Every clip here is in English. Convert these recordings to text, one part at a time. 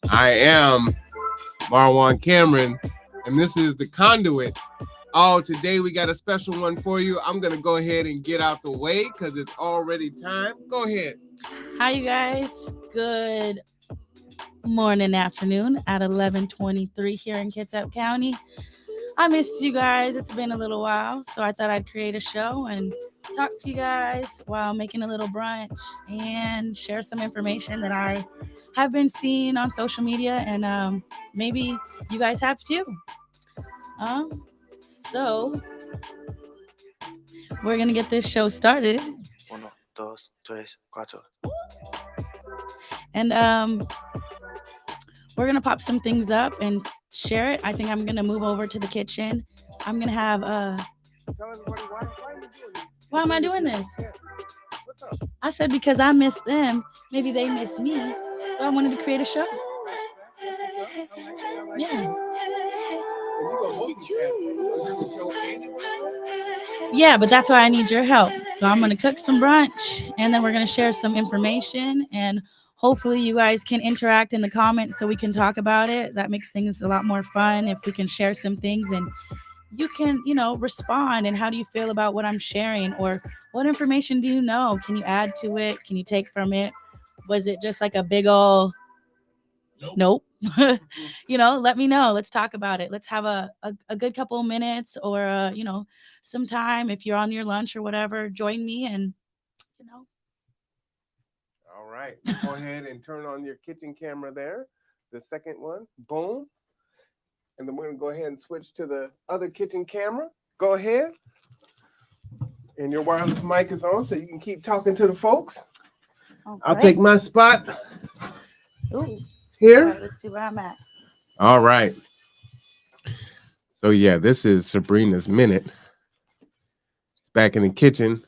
I am Marwan Cameron, and this is The Conduit. Oh, today we got a special one for you. I'm going to go ahead and get out the way because it's already time. Go ahead. Hi, you guys. Good morning, afternoon at 11:23 here in Kitsap County. I missed you guys. It's been a little while, so I thought I'd create a show and talk to you guys while making a little brunch and share some information that I have been seeing on social media, and maybe you guys have too. So we're gonna get this show started. Uno, dos, tres, cuatro. And we're gonna pop some things up and share it. I think I'm gonna move over to the kitchen. I'm gonna have Tell everybody why are you doing this? why am I doing this? Yeah. What's up? I said because I miss them. Maybe they miss me. So I wanted to create a show. Yeah. Yeah, but that's why I need your help. So I'm going to cook some brunch, and then we're going to share some information, and hopefully you guys can interact in the comments so we can talk about it. That makes things a lot more fun if we can share some things and you can, respond. And how do you feel about what I'm sharing? Or what information do you know? Can you add to it? Can you take from it? Was it just like a big ol' nope? Let me know. Let's talk about it. Let's have a good couple of minutes or, some time. If you're on your lunch or whatever, join me and. All right. Go ahead and turn on your kitchen camera there. The second one. Boom. And then we're going to go ahead and switch to the other kitchen camera. Go ahead. And your wireless mic is on so you can keep talking to the folks. Okay. I'll take my spot. Ooh. Here. Right, let's see where I'm at. All right. So, yeah, this is Sabrina's Minute. It's back in the kitchen.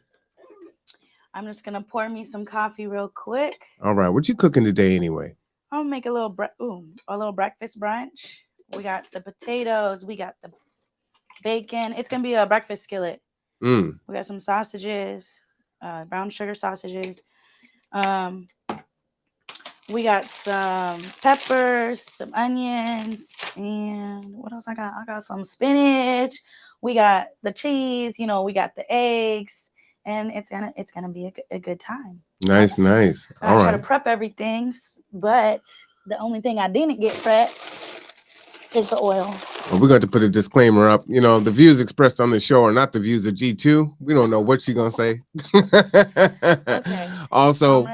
I'm just going to pour me some coffee real quick. All right. What you cooking today anyway? I'm going to make a little breakfast brunch. We got the potatoes. We got the bacon. It's going to be a breakfast skillet. We got some sausages, brown sugar sausages. We got some peppers, some onions, and what else I got? I got some spinach. We got the cheese. We got the eggs, and it's gonna be a good time. Nice. All right. I try to prep everything, but the only thing I didn't get prepped is the oil. Well, we're going to put a disclaimer up. The views expressed on the show are not the views of G2. We don't know what she's going to say. Okay. Also,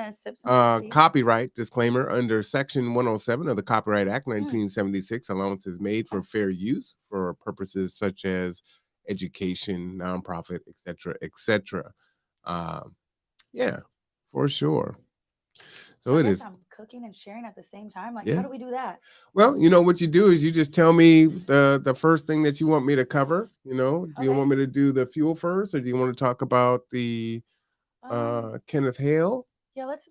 copyright disclaimer under Section 107 of the Copyright Act 1976. Allowance is made for fair use for purposes such as education, nonprofit, etc. Yeah, for sure. So it is. I'm cooking and sharing at the same time. How do we do that? Well, what you do is you just tell me the first thing that you want me to cover. Do you want me to do the fuel first, or do you want to talk about the Kenneth Hale? Yeah, let's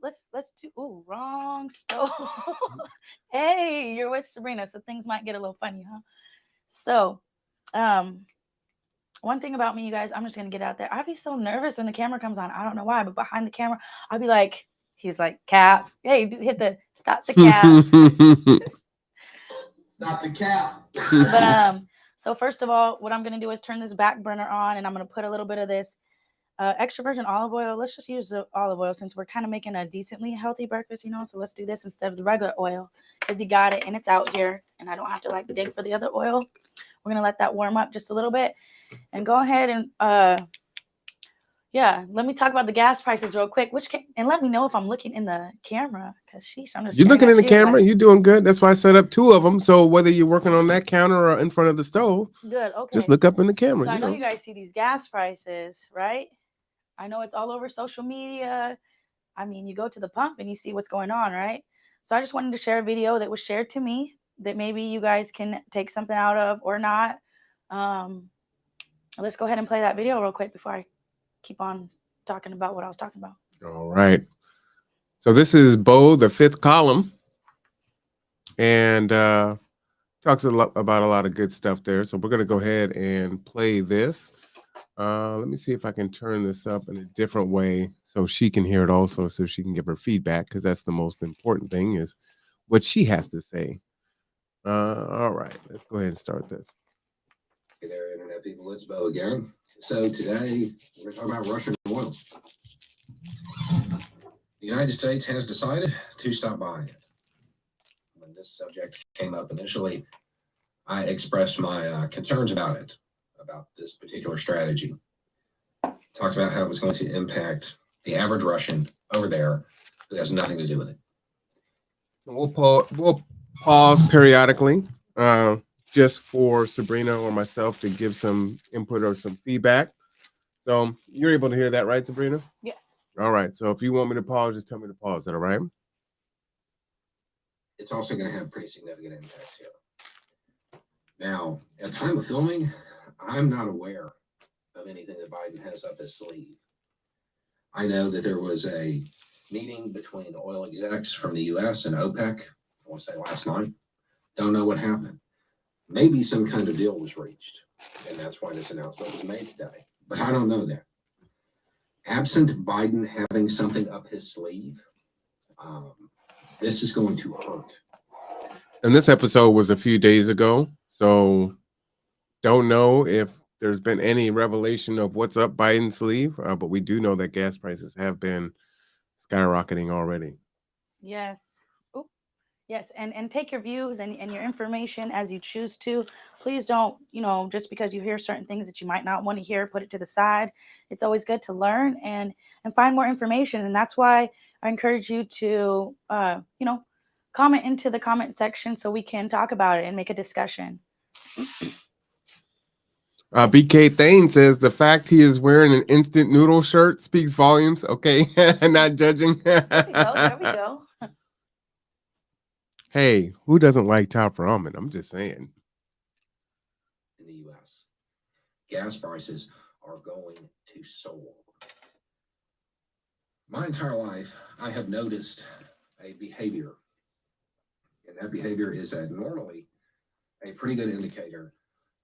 do. Ooh, wrong stove. Hey, you're with Sabrina, so things might get a little funny, huh? So, one thing about me, you guys, I'm just gonna get out there. I'd be so nervous when the camera comes on. I don't know why, but behind the camera, I'd be like. He's like, Cap, hey, hit the stop the cap. Stop the cap. But so first of all, what I'm gonna do is turn this back burner on, and I'm gonna put a little bit of this extra virgin olive oil. Let's just use the olive oil since we're kind of making a decently healthy breakfast, So let's do this instead of the regular oil because you got it and it's out here, and I don't have to like dig for the other oil. We're gonna let that warm up just a little bit, and go ahead and yeah, let me talk about the gas prices real quick. And let me know if I'm looking in the camera, because sheesh, I'm just. You're looking in the camera. Like, you're doing good. That's why I set up 2 of them. So whether you're working on that counter or in front of the stove, good. Okay. Just look up in the camera. So I know you guys see these gas prices, right? I know it's all over social media. I mean, you go to the pump and you see what's going on, right? So I just wanted to share a video that was shared to me that maybe you guys can take something out of or not. Let's go ahead and play that video real quick before I keep on talking about what I was talking about. All right. So this is Bo, the 5th column, and talks about a lot of good stuff there. So we're going to go ahead and play this. Let me see if I can turn this up in a different way so she can hear it also, so she can give her feedback, because that's the most important thing is what she has to say. All right, let's go ahead and start this. Hey there, Internet people. It's Bo again. So today, we're going to talk about Russian oil. The United States has decided to stop buying it. When this subject came up initially, I expressed my concerns about it, about this particular strategy. Talked about how it was going to impact the average Russian over there who has nothing to do with it. We'll pause periodically just for Sabrina or myself to give some input or some feedback. So you're able to hear that, right, Sabrina? Yes. All right. So if you want me to pause, just tell me to pause. Is that all right? It's also going to have pretty significant impacts here. Now, at time of filming, I'm not aware of anything that Biden has up his sleeve. I know that there was a meeting between oil execs from the U.S. and OPEC, I want to say last night. Don't know what happened. Maybe some kind of deal was reached, and that's why this announcement was made today. But I don't know that. Absent Biden having something up his sleeve, this is going to hurt. And this episode was a few days ago, so don't know if there's been any revelation of what's up Biden's sleeve, but we do know that gas prices have been skyrocketing already. Yes. Oop. Yes, and take your views and your information as you choose to. Please don't, just because you hear certain things that you might not want to hear, put it to the side. It's always good to learn and find more information. And that's why I encourage you to, comment into the comment section so we can talk about it and make a discussion. BK Thane says the fact he is wearing an instant noodle shirt speaks volumes. Okay, not judging. There we go. Hey, who doesn't like top ramen? I'm just saying. In the U.S., gas prices are going to soar. My entire life, I have noticed a behavior, and that behavior is normally a pretty good indicator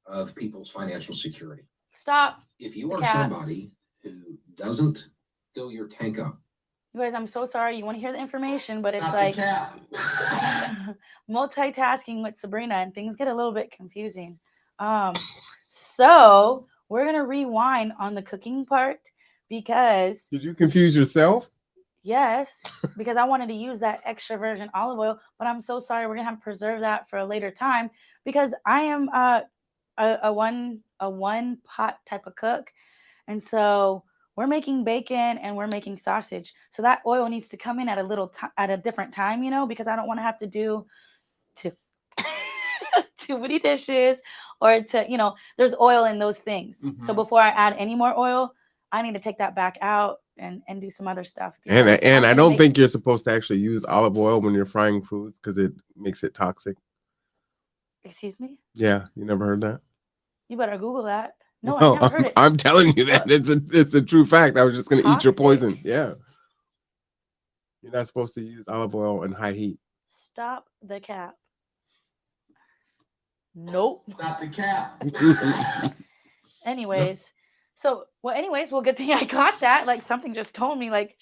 of people's financial security. Stop. If you are somebody who doesn't fill your tank up. You guys, I'm so sorry. You want to hear the information, but it's like multitasking with Sabrina and things get a little bit confusing. So we're going to rewind on the cooking part because... Did you confuse yourself? Yes, because I wanted to use that extra virgin olive oil, but I'm so sorry. We're going to have to preserve that for a later time because I am a one pot type of cook. And so we're making bacon and we're making sausage. So that oil needs to come in at a different time, because I don't want to have to do too many dishes or there's oil in those things. Mm-hmm. So before I add any more oil, I need to take that back out and do some other stuff. And I don't think you're supposed to actually use olive oil when you're frying foods because it makes it toxic. Excuse me? Yeah, you never heard that? You better Google that. No, I never heard it. I'm telling you that. It's a true fact. I was just going to eat your poison. Yeah. You're not supposed to use olive oil in high heat. Stop the cap. Nope. Stop the cap. Anyways, well, good thing I got that. Like something just told me, like,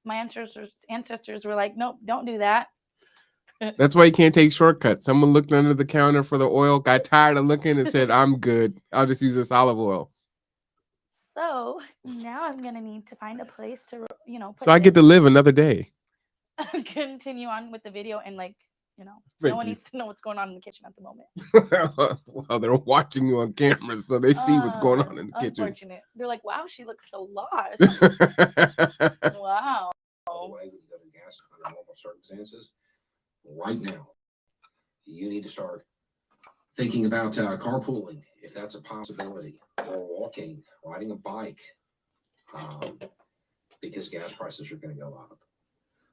my ancestors were like, nope, don't do that. That's why you can't take shortcuts. Someone looked under the counter for the oil, got tired of looking, and said, "I'm good. I'll just use this olive oil." So now I'm gonna need to find a place to, put So I get to this. live another day. Continue on with the video and no Thank one you. needs to know what's going on in the kitchen at the moment. Well, they're watching you on camera, so they see what's going on in the kitchen. Unfortunate. They're like, wow, she looks so lost. Wow. By the way, when you go to gas under normal circumstances, right now, you need to start thinking about carpooling, if that's a possibility, or walking, riding a bike, because gas prices are going to go up.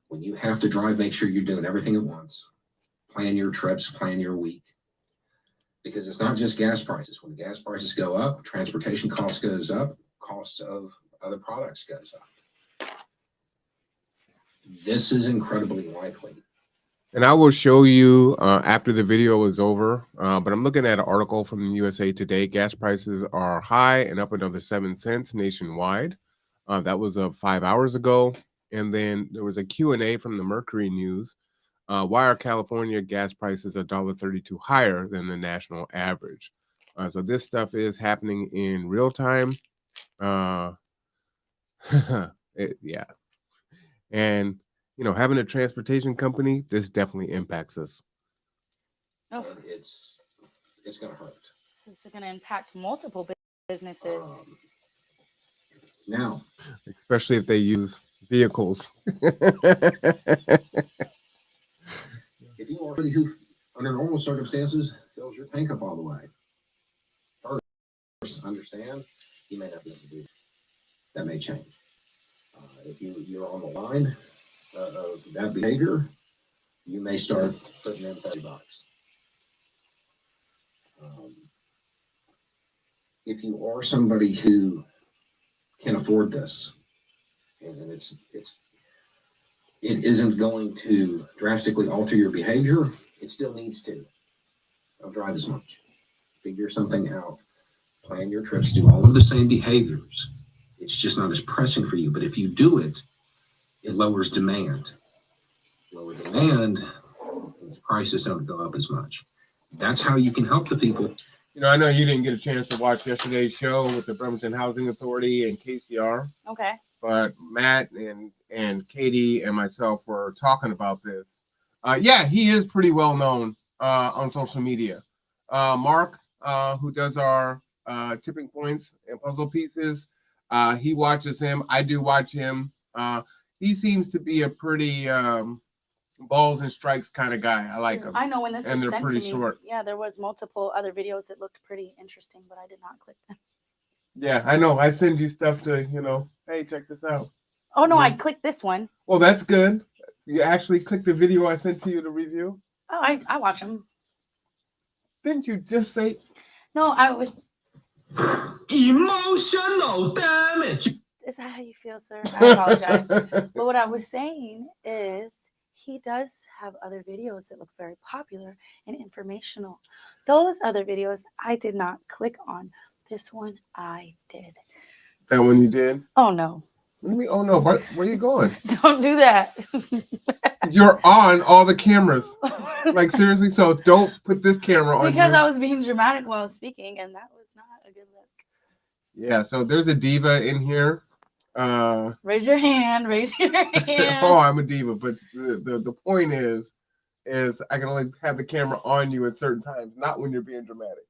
When you have to drive, make sure you're doing everything at once. Plan your trips, plan your week, because it's not just gas prices. When the gas prices go up, transportation costs goes up, costs of other products goes up. This is incredibly likely. And I will show you after the video is over. But I'm looking at an article from USA Today. Gas prices are high and up another 7 cents nationwide. That was 5 hours ago. And then there was a Q&A from the Mercury News. Why are California gas prices $1.32 higher than the national average? So this stuff is happening in real time. Yeah. And having a transportation company, this definitely impacts us. Oh, And it's going to hurt. this is going to impact multiple businesses. Now, especially if they use vehicles. if you are somebody who, under normal circumstances, fills your tank up all the way, first, understand you may not be able to do that. That may change. If you're on the line of that behavior, you may start putting in $30. If you are somebody who can afford this, and it isn't going to drastically alter your behavior, it still needs to. Don't drive as much. Figure something out. Plan your trips. Do all of the same behaviors. It's just not as pressing for you. But if you do it, it lowers demand. Lower demand, prices don't go up as much. That's how you can help the people. I know you didn't get a chance to watch yesterday's show with the Bremerton Housing Authority and KCR. Okay. But Matt and Katie and myself were talking about this. Yeah, he is pretty well known on social media. Mark, who does our tipping points and puzzle pieces, he watches him. I do watch him. He seems to be a pretty balls and strikes kind of guy. I like him. I know when this and was they're sent pretty to me. short. Yeah, there was multiple other videos that looked pretty interesting, but I did not click them. Yeah, I know. I send you stuff to, hey, check this out. Oh, no, I clicked this one. Well, that's good. You actually clicked the video I sent to you to review? Oh, I watch them. Didn't you just say? No, I was. Emotional damage. Is that how you feel, sir? I apologize. But what I was saying is he does have other videos that look very popular and informational. Those other videos I did not click on. This one I did. That one you did? Oh, no. What do you mean? Oh, no. Where are you going? Don't do that. You're on all the cameras. Like, seriously? So don't put this camera on. Because I was being dramatic while I was speaking, and that was not a good look. Yeah, so there's a diva in here. Raise your hand. Raise your hand. Oh, I'm a diva. But the point is I can only have the camera on you at certain times, not when you're being dramatic.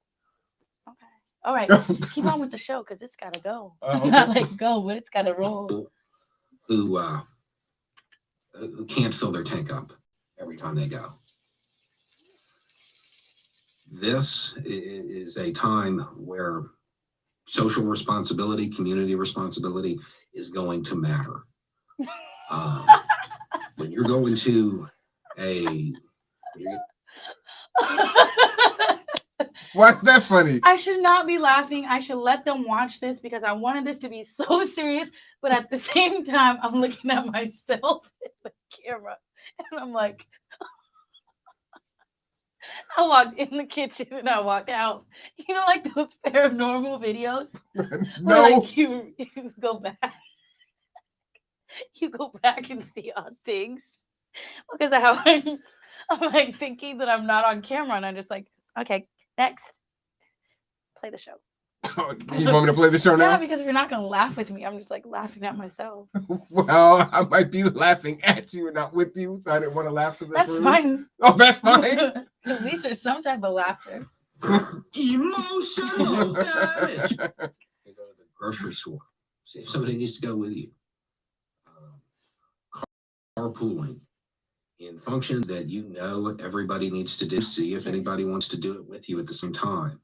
Okay. All right. Keep on with the show because it's got to go. Okay. Not like go, but it's got to roll. Who can't fill their tank up every time they go. This is a time where social responsibility, community responsibility is going to matter. When you're going to What's that funny? I should not be laughing. I should let them watch this because I wanted this to be so serious. But at the same time, I'm looking at myself in the camera. And I'm like, I walked in the kitchen and I walked out. You know, like those paranormal videos? No. Where, like, you go back. You go back and see odd things. Because I'm like thinking that I'm not on camera, and I'm just like, okay, next, play the show. You want me to play the show now? Yeah, because if you're not gonna laugh with me, I'm just like laughing at myself. Well, I might be laughing at you and not with you, so I didn't want to laugh. That's fine. Oh, that's fine. At least there's some type of laughter. Emotional damage. You go to the grocery store. See if somebody needs to go with you. Carpooling in functions that you know everybody needs to do. See if anybody wants to do it with you at the same time.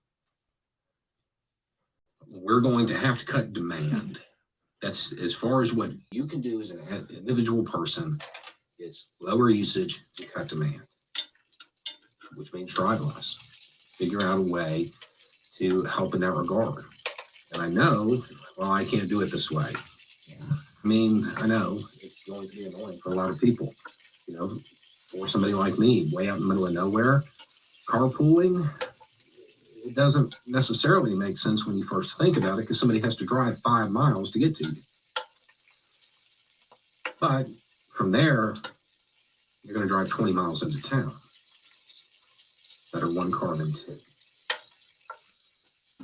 We're going to have to cut demand. That's as far as what you can do as an individual person. It's lower usage and cut demand, which means drive less. Figure out a way to help in that regard. And I know, well, I can't do it this way. I mean, I know it's going to be annoying for a lot of people. You know, for somebody like me, way out in the middle of nowhere, carpooling, it doesn't necessarily make sense when you first think about it because somebody has to drive 5 miles to get to you. But from there, you're going to drive 20 miles into town. Better one car than two.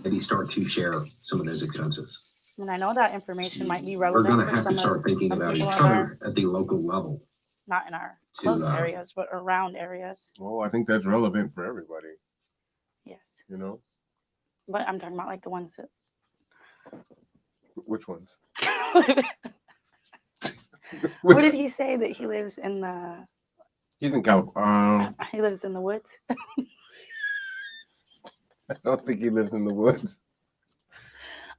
Maybe start to share some of those expenses. And I know that information might be We're relevant. going to have to start thinking about each other at the local level. Not in our close areas, but around areas. Well, I think that's relevant for everybody. Yes. You know? But I'm talking about like the ones that. Which ones? What did he say that he lives in the? He's in California. He lives in the woods. I don't think he lives in the woods.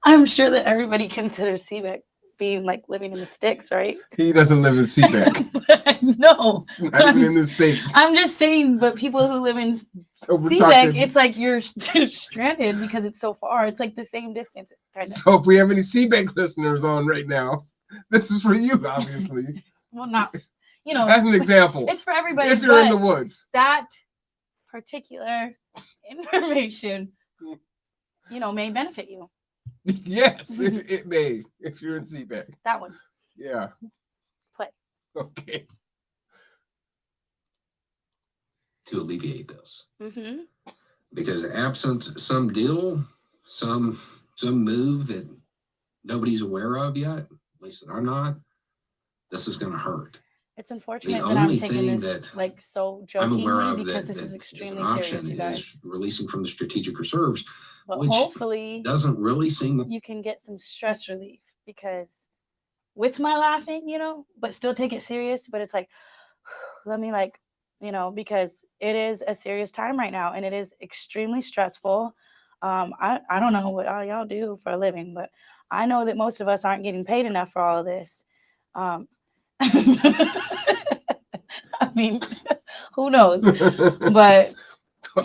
I'm sure that everybody considers Seabeck being like living in the sticks, right? He doesn't live in Seabeck. No. Not even in the state. I'm just saying, but people who live in Seabeck, it's like you're stranded because it's so far. It's like the same distance. Kind of. So if we have any Seabeck listeners on right now, this is for you, obviously. Well, not, you know. As an example. It's for everybody. If you're in the woods. That particular information, you know, may benefit you. Yes, it may, if you're in Seabeck. That one. Yeah. Play. Okay. To alleviate this. Mm-hmm. Because absent some deal, some move that nobody's aware of yet, at least that I'm not, this is going to hurt. It's unfortunate that I'm taking this like so jokingly because this is extremely serious, you guys. Is releasing from the strategic reserves, but which hopefully doesn't really seem you can get some stress relief because with my laughing, you know, but still take it serious. But it's like, let me like, you know, because it is a serious time right now and it is extremely stressful. I don't know what all y'all do for a living, but I know that most of us aren't getting paid enough for all of this. I mean, who knows? But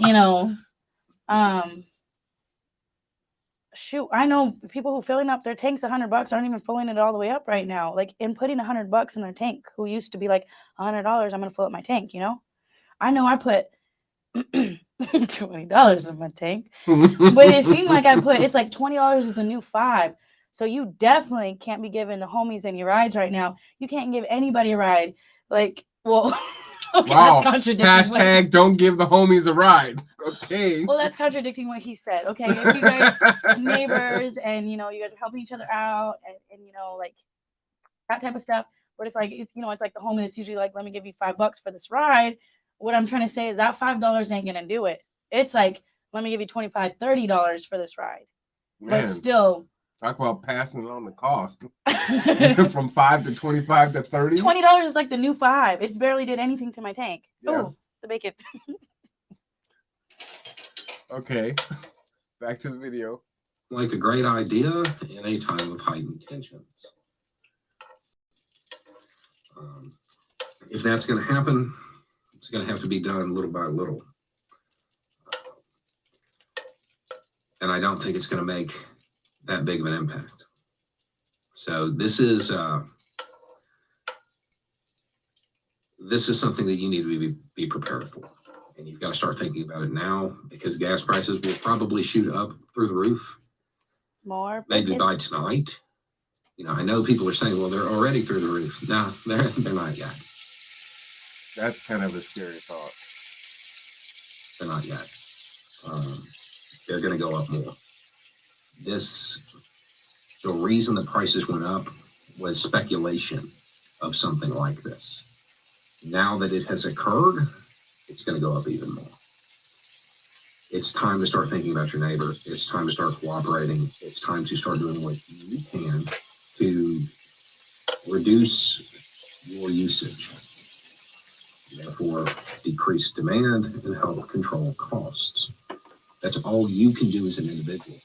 you know, shoot, I know people who filling up their tanks $100 aren't even filling it all the way up right now. Like in putting $100 in their tank, who used to be like $100, I'm gonna fill up my tank. You know, I know I put $20 in my tank, but it seemed like I put it's like $20 is the new $5. So you definitely can't be giving the homies any rides right now. You can't give anybody a ride. Like, well, okay, wow. That's contradicting. Hashtag don't give the homies a ride. Okay. Well, that's contradicting what he said. Okay, if you guys are neighbors and, you know, you guys are helping each other out and you know, like that type of stuff. But if like, it's, you know, it's like the homie that's usually like, let me give you $5 for this ride. What I'm trying to say is that $5 ain't going to do it. It's like, let me give you $25, $30 for this ride. Man. But still. Talk about passing on the cost from 5 to 25 to 30. $20 is like the new $5. It barely did anything to my tank. Yeah. Oh, the bacon. Okay, back to the video. Like a great idea in a time of heightened tensions. If that's going to happen, it's going to have to be done little by little. And I don't think it's going to make that big of an impact. So this is something that you need to be prepared for. And you've got to start thinking about it now because gas prices will probably shoot up through the roof. More. Maybe by tonight. You know, I know people are saying, well, they're already through the roof. No, they're not yet. That's kind of a scary thought. They're not yet. They're going to go up more. The reason the prices went up was speculation of something like this. Now that it has occurred, it's going to go up even more. It's time to start thinking about your neighbor. It's time to start cooperating. It's time to start doing what you can to reduce your usage, therefore decrease demand and help control costs. That's all you can do as an individual.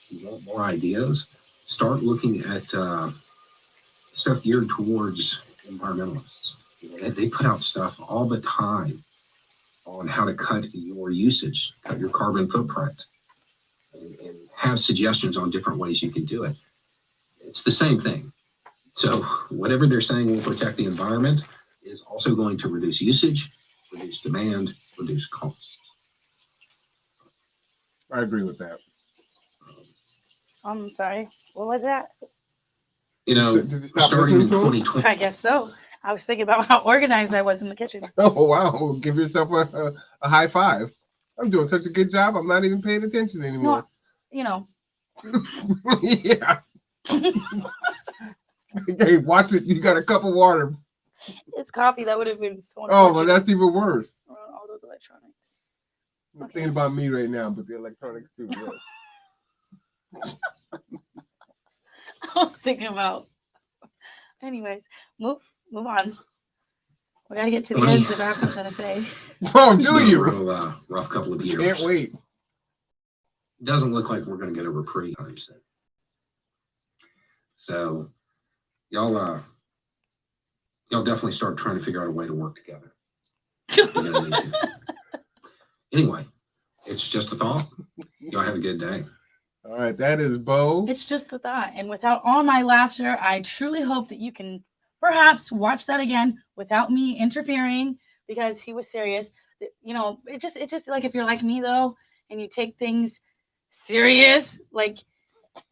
If you want more ideas, start looking at stuff geared towards environmentalists. They put out stuff all the time on how to cut your usage, cut your carbon footprint, and have suggestions on different ways you can do it. It's the same thing. So whatever they're saying will protect the environment is also going to reduce usage, reduce demand, reduce costs. I agree with that. I'm sorry. What was that? You know, Did you stop starting in listening to 2020. I guess so. I was thinking about how organized I was in the kitchen. Oh, wow. Give yourself a high five. I'm doing such a good job. I'm not even paying attention anymore. You know. Yeah. Hey, watch it. You got a cup of water. It's coffee. That would have been so Oh, well, that's even worse. all those electronics. I'm Okay. thinking about me right now, but the electronics too. Yes. I was thinking about. Anyways, move on. We gotta get to the end because I have something to say. Oh, It's do been a you? real rough couple of years. Can't wait. Doesn't look like we're going to get a reprieve time soon. So y'all definitely start trying to figure out a way to work together. You're gonna need to. Anyway, it's just a thought. Y'all have a good day. All right, that is Bo. It's just a thought. And without all my laughter, I truly hope that you can perhaps watch that again without me interfering because he was serious. You know, it just like if you're like me though, and you take things serious, like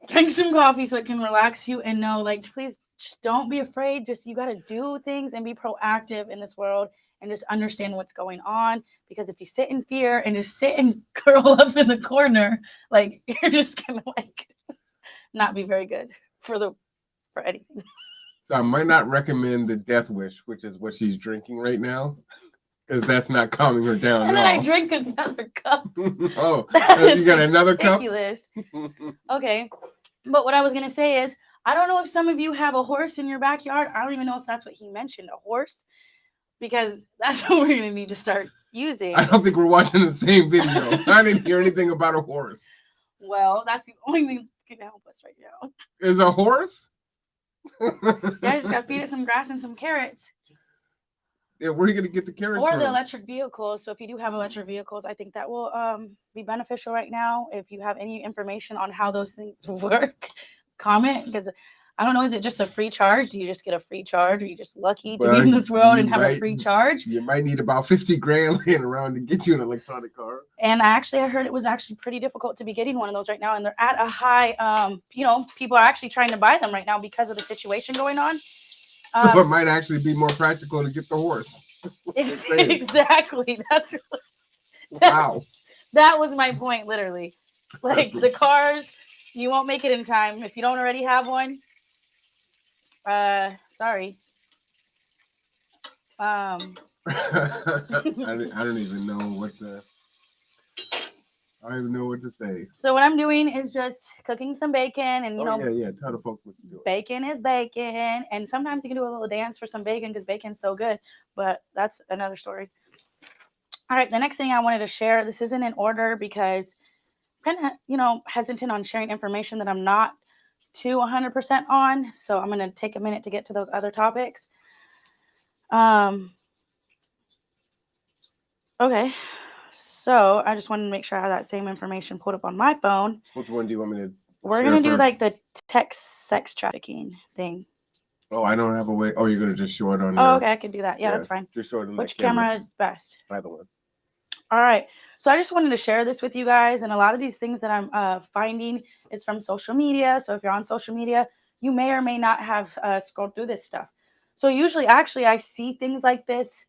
drink some coffee so it can relax you and know, like, please just don't be afraid. Just you got to do things and be proactive in this world and just understand what's going on. Because if you sit in fear and just sit and curl up in the corner, like you're just gonna like not be very good for anything. So I might not recommend the Death Wish, which is what she's drinking right now, because that's not calming her down And at then I all. drink another cup. Oh, That you is got another cup? ridiculous. Okay, but what I was gonna say is, I don't know if some of you have a horse in your backyard. I don't even know if that's what he mentioned, a horse, because that's what we're gonna need to start using. I don't think we're watching the same video. I didn't hear anything about a horse. Well, that's the only thing that's gonna help us right now. Is a horse? Yeah, I just gotta feed it some grass and some carrots. Yeah, where are you gonna get the carrots Or from? the electric vehicles. So if you do have electric vehicles, I think that will be beneficial right now. If you have any information on how those things work, comment, because I don't know, is it just a free charge? Do you just get a free charge? Are you just lucky to be in this world and have a free charge? You might need about 50 grand laying around to get you an electronic car. And I heard it was actually pretty difficult to be getting one of those right now. And they're at a high, people are actually trying to buy them right now because of the situation going on. So it might actually be more practical to get the horse. Exactly. Wow. That was my point, literally. Like the cars, you won't make it in time if you don't already have one. Sorry. I don't even know what to say. So what I'm doing is just cooking some bacon, and tell the folks what you're doing. Bacon is bacon, and sometimes you can do a little dance for some bacon because bacon's so good, but that's another story. All right, the next thing I wanted to share, this isn't in order because I'm kind of, hesitant on sharing information that I'm not to 100% on, so I'm going to take a minute to get to those other topics. Okay, so I just wanted to make sure I have that same information pulled up on my phone. Which one do you want me to? We're going to do like the sex trafficking thing. Oh, I don't have a way. Oh, you're going to just show it on Oh, okay, I can do that. Yeah, that's fine. Just show it on Which camera is best? Either one. All right. So I just wanted to share this with you guys. And a lot of these things that I'm finding is from social media. So if you're on social media, you may or may not have scrolled through this stuff. So usually, actually, I see things like this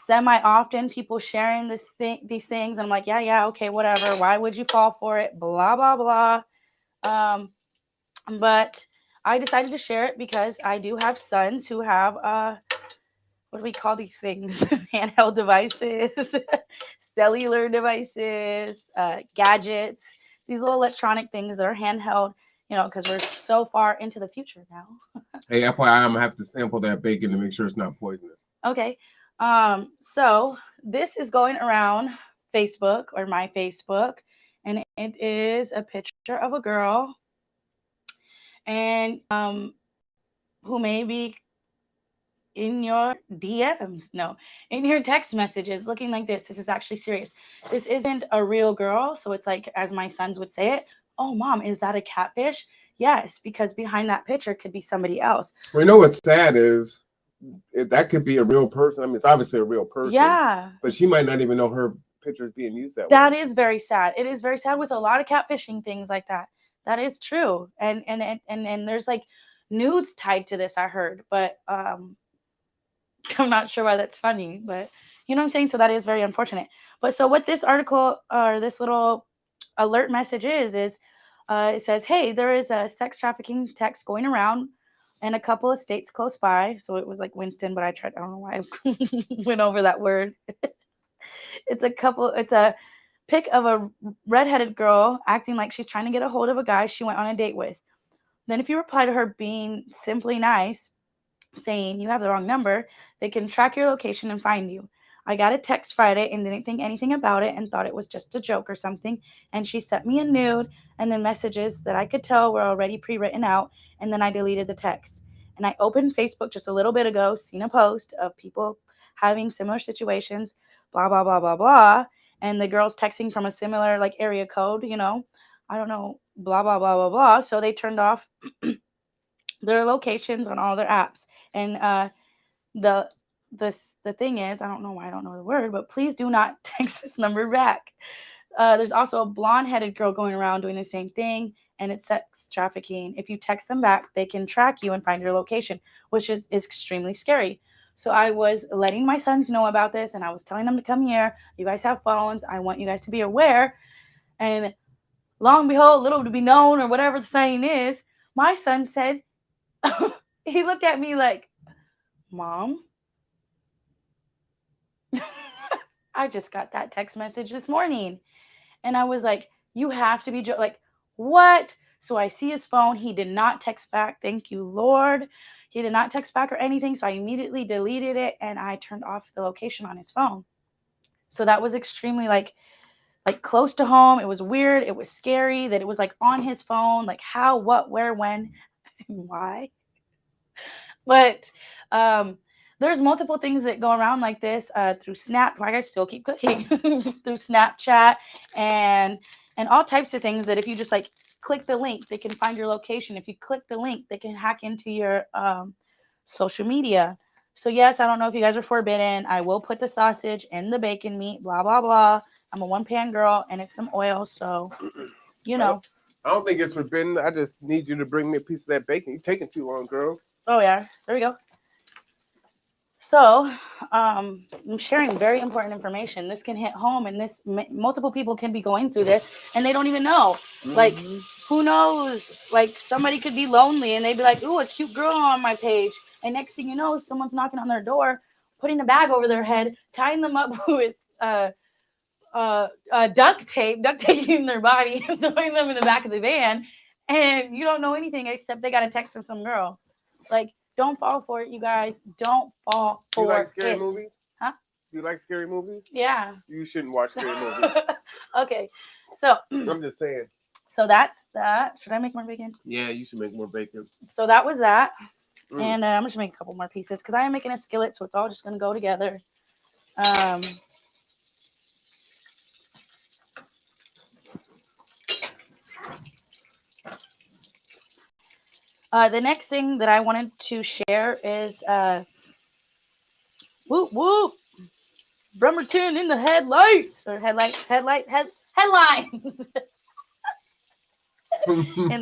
semi-often people sharing these things. And I'm like, yeah, okay, whatever. Why would you fall for it? Blah, blah, blah. But I decided to share it because I do have sons who have, what do we call these things? Handheld devices, cellular devices, gadgets, these little electronic things that are handheld, because we're so far into the future now. Hey, FYI, I'm going to have to sample that bacon to make sure it's not poisonous. Okay. So this is going around Facebook or my Facebook, and it is a picture of a girl and who may be in your DMs, no, in your text messages, looking like this. This is actually serious. This isn't a real girl. So it's like, as my sons would say it, oh, mom, is that a catfish? Yes, because behind that picture could be somebody else. Well, you know what's sad is that could be a real person. I mean, it's obviously a real person. Yeah. But she might not even know her picture is being used that way. That is very sad. It is very sad with a lot of catfishing things like that. That is true. And there's like nudes tied to this, I heard. But I'm not sure why that's funny. But you know what I'm saying? So that is very unfortunate. But so what this article or this little alert message is it says, hey, there is a sex trafficking text going around in a couple of states close by. So it was like Winston, but I don't know why I went over that word. It's a pic of a redheaded girl acting like she's trying to get a hold of a guy she went on a date with. Then if you reply to her being simply nice, saying you have the wrong number, they can track your location and find you. I got a text Friday and didn't think anything about it and thought it was just a joke or something. And she sent me a nude and then messages that I could tell were already pre-written out. And then I deleted the text. And I opened Facebook just a little bit ago, seen a post of people having similar situations, blah, blah, blah, blah, blah. And the girl's texting from a similar like area code, I don't know, blah, blah, blah, blah, blah. So they turned off their locations on all their apps. And the thing is, I don't know why I don't know the word, but please do not text this number back. There's also a blonde-headed girl going around doing the same thing, and it's sex trafficking. If you text them back, they can track you and find your location, which is extremely scary. So I was letting my sons know about this, and I was telling them to come here. You guys have phones. I want you guys to be aware. And long and behold, little to be known, or whatever the saying is, my son said, he looked at me like, Mom, I just got that text message this morning. And I was like, you have to be like, what? So I see his phone. He did not text back. Thank you, Lord. He did not text back or anything. So I immediately deleted it and I turned off the location on his phone. So that was extremely like close to home. It was weird. It was scary that it was like on his phone. Like how, what, where, when, and why. But there's multiple things that go around like this through Snap. I still keep cooking through Snapchat and all types of things that if you just like click the link, they can find your location. If you click the link, they can hack into your social media. So yes, I don't know if you guys are forbidden. I will put the sausage in the bacon meat, blah, blah, blah. I'm a one-pan girl and it's some oil. So, I don't think it's forbidden. I just need you to bring me a piece of that bacon. You're taking too long, girl. Oh, yeah. There we go. So I'm sharing very important information. This can hit home, and multiple people can be going through this, and they don't even know. Like, who knows? Like, somebody could be lonely, and they'd be like, ooh, a cute girl on my page. And next thing you know, someone's knocking on their door, putting a bag over their head, tying them up with duct taping their body, and throwing them in the back of the van. And you don't know anything except they got a text from some girl. Like, don't fall for it, you guys. Don't fall for it. You like scary movies? Huh? You like scary movies? Yeah. You shouldn't watch scary movies. Okay. So I'm just saying. So that's that. Should I make more bacon? Yeah, you should make more bacon. So that was that. And I'm just make a couple more pieces because I am making a skillet, so it's all just gonna go together. The next thing that I wanted to share is whoop whoop, Bremerton in the headlights or headlines in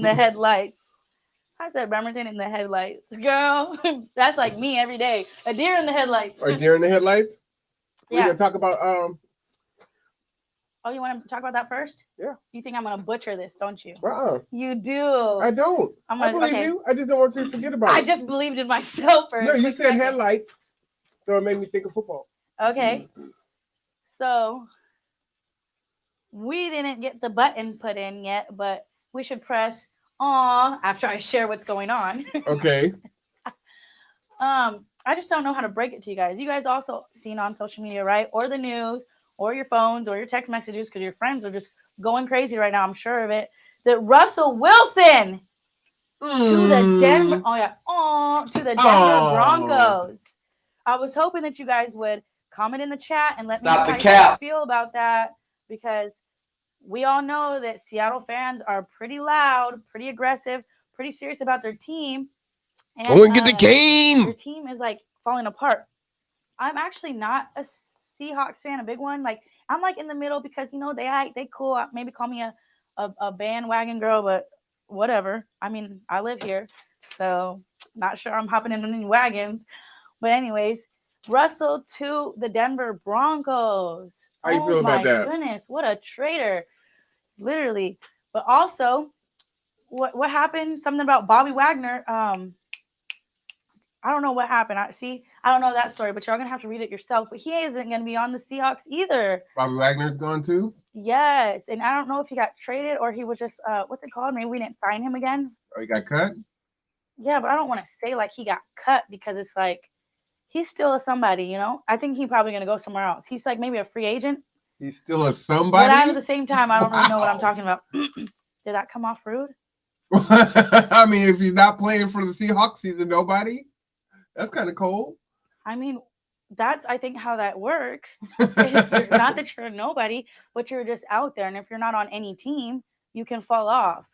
the headlights. I said Bremerton in the headlights, girl. That's like me every day. A deer in the headlights. Are deer in the headlights? We're gonna talk about Oh, you want to talk about that first? Yeah. You think I'm gonna butcher this, don't you? You do. I don't. I believe you. I just don't want you to forget about it. I just believed in myself for No, you said headlights, so it made me think of football. Okay. So we didn't get the button put in yet, but we should press "aw" after I share what's going on. Okay. I just don't know how to break it to you guys. You guys also seen on social media, right? Or the news, or your phones, or your text messages, because your friends are just going crazy right now. I'm sure of it. That Russell Wilson to the Denver, to the Denver Broncos. I was hoping that you guys would comment in the chat and let me know how you guys feel about that, because we all know that Seattle fans are pretty loud, pretty aggressive, pretty serious about their team. And I want to get the game. Your team is like falling apart. I'm actually not a Seahawks fan, a big one. Like I'm like in the middle because they cool. Maybe call me a bandwagon girl, but whatever. I mean, I live here, so not sure I'm hopping in any wagons. But anyways, Russell to the Denver Broncos. How you feel about that? Oh my goodness, what a traitor. Literally. But also, what happened? Something about Bobby Wagner. I don't know what happened. I don't know that story, but you're going to have to read it yourself. But he isn't going to be on the Seahawks either. Bobby Wagner's gone too? Yes. And I don't know if he got traded or he was just, what's it called? Maybe we didn't sign him again. Oh, he got cut? Yeah, but I don't want to say like he got cut because it's like, he's still a somebody, you know? I think he's probably going to go somewhere else. He's like maybe a free agent. He's still a somebody? But at the same time, I don't really know what I'm talking about. Did that come off rude? I mean, if he's not playing for the Seahawks, he's a nobody. That's kind of cold. I mean, that's, I think, how that works. Not that you're a nobody, but you're just out there. And if you're not on any team, you can fall off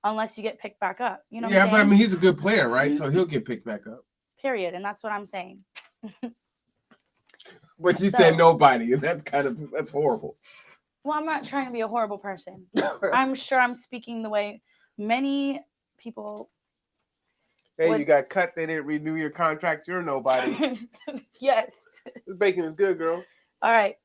unless you get picked back up. You know what I'm saying? But I mean, he's a good player, right? So he'll get picked back up. Period. And that's what I'm saying. But you said nobody, and that's horrible. Well, I'm not trying to be a horrible person. I'm sure I'm speaking the way many people. Hey, you got cut. They didn't renew your contract. You're nobody. Yes. This bacon is good, girl. All right.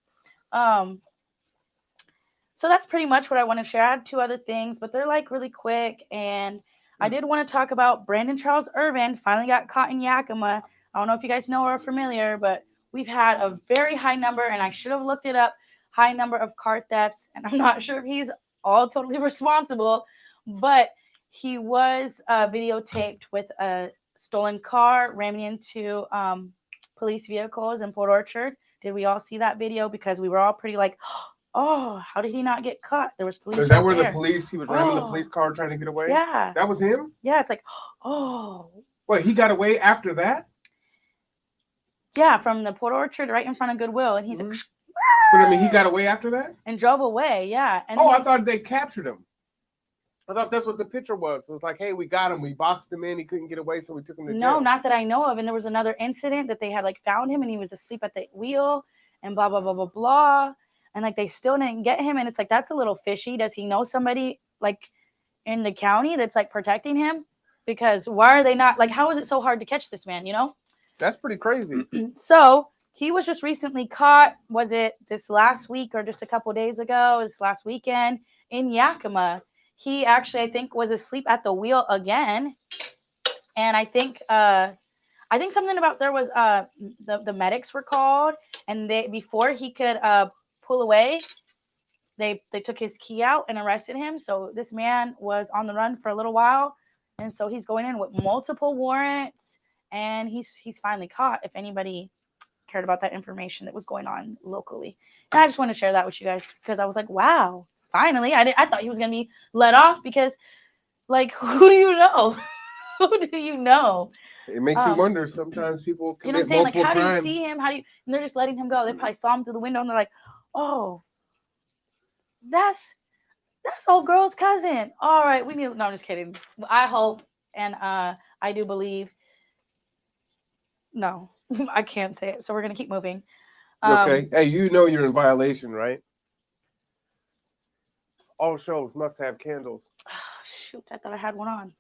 So that's pretty much what I want to share. I had two other things, but they're like really quick. And I did want to talk about Brandon Charles Irvin finally got caught in Yakima. I don't know if you guys know or are familiar, but we've had a very high number, and I should have looked it up, high number of car thefts. And I'm not sure if he's all totally responsible, but he was videotaped with a stolen car ramming into police vehicles in Port Orchard. Did we all see that video? Because we were all pretty like, oh, how did he not get caught? There was police. Is that where the police, he was ramming the police car trying to get away? Yeah. That was him? Yeah, it's like, oh. Wait, he got away after that? Yeah, from the Port Orchard right in front of Goodwill. And he's like, but I mean, he got away after that? And drove away, yeah. And I thought they captured him. I thought that's what the picture was. It was like, hey, we got him. We boxed him in. He couldn't get away, so we took him to jail. No, not that I know of. And there was another incident that they had like found him and he was asleep at the wheel and blah, blah, blah, blah, blah. And like they still didn't get him. And it's like, that's a little fishy. Does he know somebody like in the county that's like protecting him? Because why are they not like, how is it so hard to catch this man, you know? That's pretty crazy. So he was just recently caught. Was it this last week or just a couple days ago? This last weekend in Yakima. He actually, I think, was asleep at the wheel again. And I think something about there was the medics were called, and they before he could pull away, they took his key out and arrested him. So this man was on the run for a little while, and so he's going in with multiple warrants, and he's finally caught. If anybody cared about that information that was going on locally, and I just want to share that with you guys because I was like, wow. Finally, I thought he was going to be let off because, like, who do you know? Who do you know? It makes you wonder. Sometimes people commit multiple crimes. Like, how crimes. do you see him? And they're just letting him go. They probably saw him through the window and they're like, oh, that's old girl's cousin. All right, we need. No, I'm just kidding. I hope and I do believe. No, I can't say it. So we're gonna keep moving. Okay. Hey, you know you're in violation, right? All shows must have candles. Oh, shoot, I thought I had one on.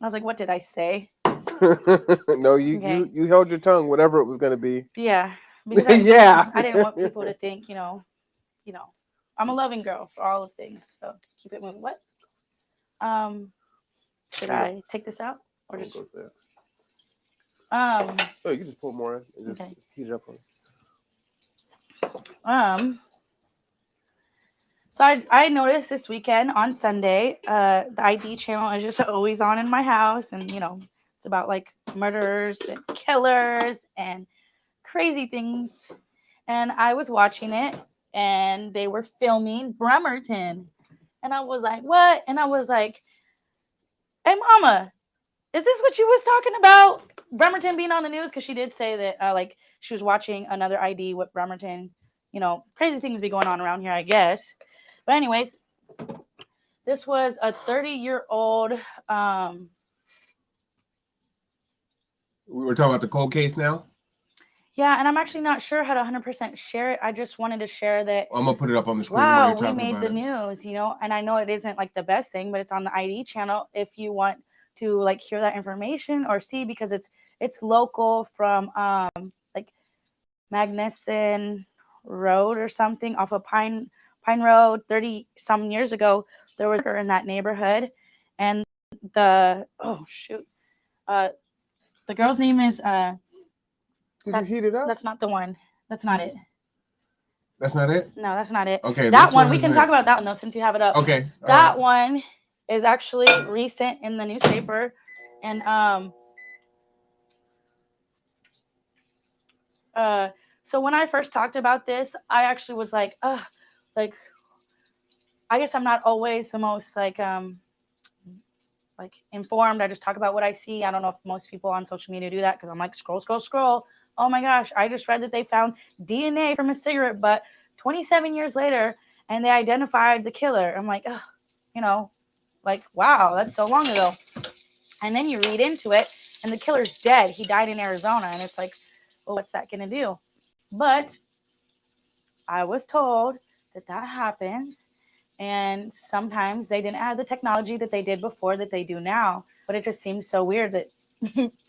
I was like, what did I say? No, you held your tongue, whatever it was going to be. Yeah. because I Yeah. didn't want people to think, I'm a loving girl for all of things. So keep it moving. What? Should I take this out or just? Oh, you can just put more in and just Okay. heat it up. So I noticed this weekend on Sunday, the ID channel is just always on in my house, and it's about like murderers and killers and crazy things. And I was watching it, and they were filming Bremerton, and I was like, "What?" And I was like, "Hey, Mama, is this what you was talking about? Bremerton being on the news?" Because she did say that like she was watching another ID with Bremerton. Crazy things be going on around here, I guess. But anyways, this was a 30-year-old. We were talking about the cold case now. Yeah, and I'm actually not sure how to 100% share it. I just wanted to share that. I'm gonna put it up on the screen. Wow, we made the news, and I know it isn't like the best thing, but it's on the ID channel if you want to like hear that information or see, because it's local from like Magnuson Road or something off of Pine Road. 30 some years ago, there was in that neighborhood, and the girl's name is Did you heat it up? that's not the one. That's not it. That's not it? No, that's not it. Okay. That one, we can talk about that one though, since you have it up. Okay. That one is actually recent in the newspaper, and so when I first talked about this, I actually was like, like, I guess I'm not always the most like informed. I just talk about what I see. I don't know if most people on social media do that, because I'm like, scroll. Oh my gosh, I just read that they found DNA from a cigarette butt 27 years later, and they identified the killer. I'm like, like, wow, that's so long ago. And then you read into it, and the killer's dead. He died in Arizona, and it's like, well, what's that going to do? But I was told that happens, and sometimes they didn't have the technology that they did before that they do now. But it just seems so weird that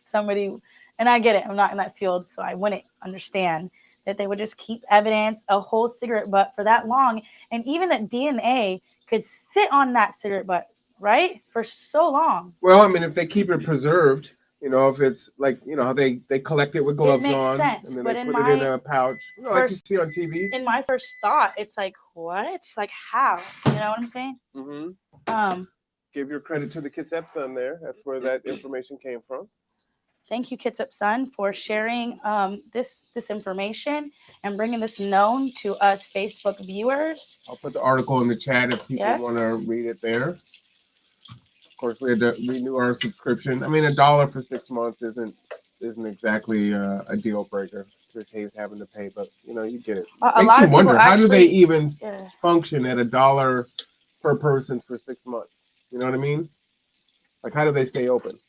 somebody, and I get it, I'm not in that field, so I wouldn't understand that they would just keep evidence, a whole cigarette butt, for that long. And even that DNA could sit on that cigarette butt, right? For so long. Well, I mean, if they keep it preserved, if it's like, how they collect it with gloves makes on, sense, and then but they in put it in a pouch, like you see on TV. In my first thought, it's like, what? Like, how? You know what I'm saying? Mm-hmm. Give your credit to the Kitsap Sun there. That's where that information came from. Thank you, Kitsap Sun, for sharing this information and bringing this known to us Facebook viewers. I'll put the article in the chat if people want to read it there. Of course, we had to renew our subscription. I mean, $1 for 6 months isn't exactly a deal breaker. Just hate having to pay, but you get it. Makes you wonder, how do they even function at $1 per person for 6 months? You know what I mean? Like, how do they stay open?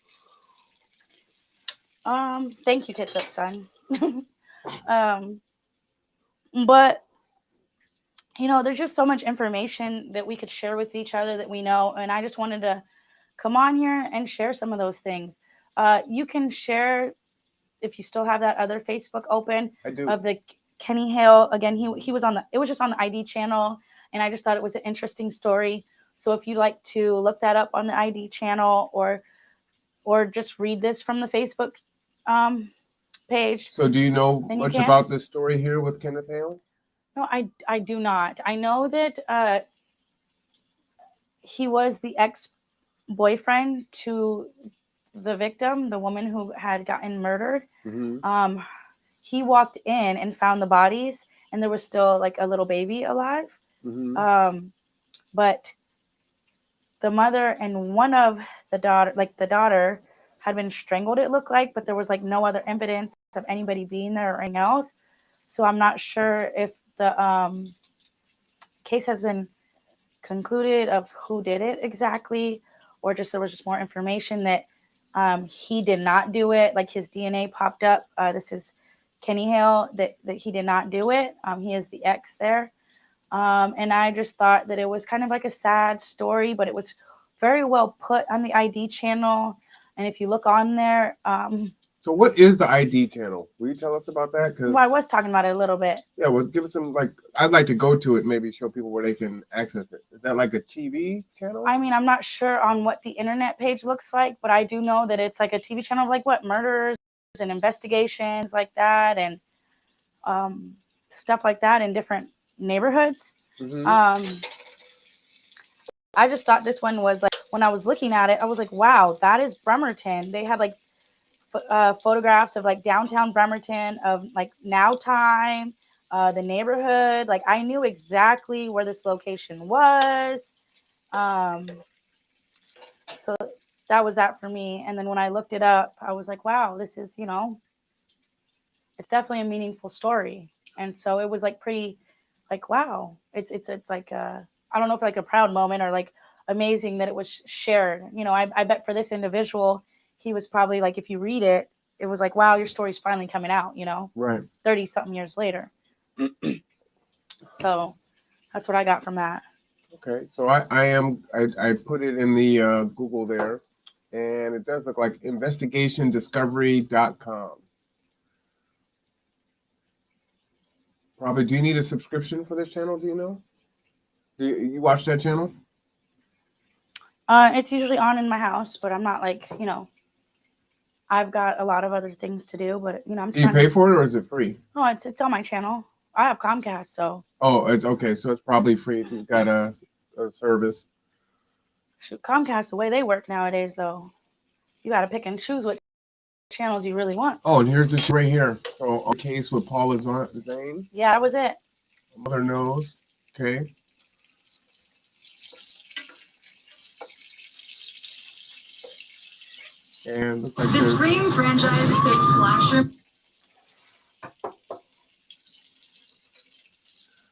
Thank you, Kitsap Sun. But there's just so much information that we could share with each other that we know, and I just wanted to come on here and share some of those things. You can share, if you still have that other Facebook open, I do, of the Kenny Hale. Again, he was it was just on the ID channel, and I just thought it was an interesting story. So if you'd like to look that up on the ID channel, or just read this from the Facebook page. So do you know much about this story here with Kenneth Hale? No, I do not. I know that he was the ex-boyfriend to the victim, the woman who had gotten murdered. Mm-hmm. He walked in and found the bodies, and there was still like a little baby alive. Mm-hmm. But the mother and one of the daughter had been strangled, it looked like, but there was like no other evidence of anybody being there or anything else. So I'm not sure if the case has been concluded of who did it exactly, or just there was just more information that he did not do it. Like, his DNA popped up. This is Kenny Hale, that he did not do it. He is the ex there. And I just thought that it was kind of like a sad story, but it was very well put on the ID channel. And if you look on there, So what is the ID channel? Will you tell us about that? Well, I was talking about it a little bit. Yeah, well, give us some, like, I'd like to go to it, maybe show people where they can access it. Is that like a TV channel? I mean, I'm not sure on what the internet page looks like, but I do know that it's like a TV channel of like what murders and investigations like that, and stuff like that in different neighborhoods. I just thought this one was like, when I was looking at it, I was like, wow, that is Bremerton. They had like photographs of like downtown Bremerton, of like now time, the neighborhood. Like I knew exactly where this location was. So that was that for me. And then when I looked it up, I was like, wow, this is, it's definitely a meaningful story. And so it was like pretty, like, wow, it's like I don't know if like a proud moment or like amazing that it was shared. I bet for this individual, he was probably like, if you read it, it was like, wow, your story's finally coming out, Right. 30 something years later. So that's what I got from that. Okay, so I put it in the Google there, and it does look like investigationdiscovery.com. Probably, do you need a subscription for this channel? Do you know? Do you watch that channel? It's usually on in my house, but I'm not like, I've got a lot of other things to do, but I'm Do you pay for it or is it free? No, it's on my channel. I have Comcast, so. Oh, it's okay. So it's probably free if you've got a service. Shoot, Comcast, the way they work nowadays, though, you got to pick and choose what channels you really want. Oh, and here's this right here. So, on case with Paula Zane. Yeah, that was it. Mother knows. Okay. And looks like the Scream franchise takes slasher.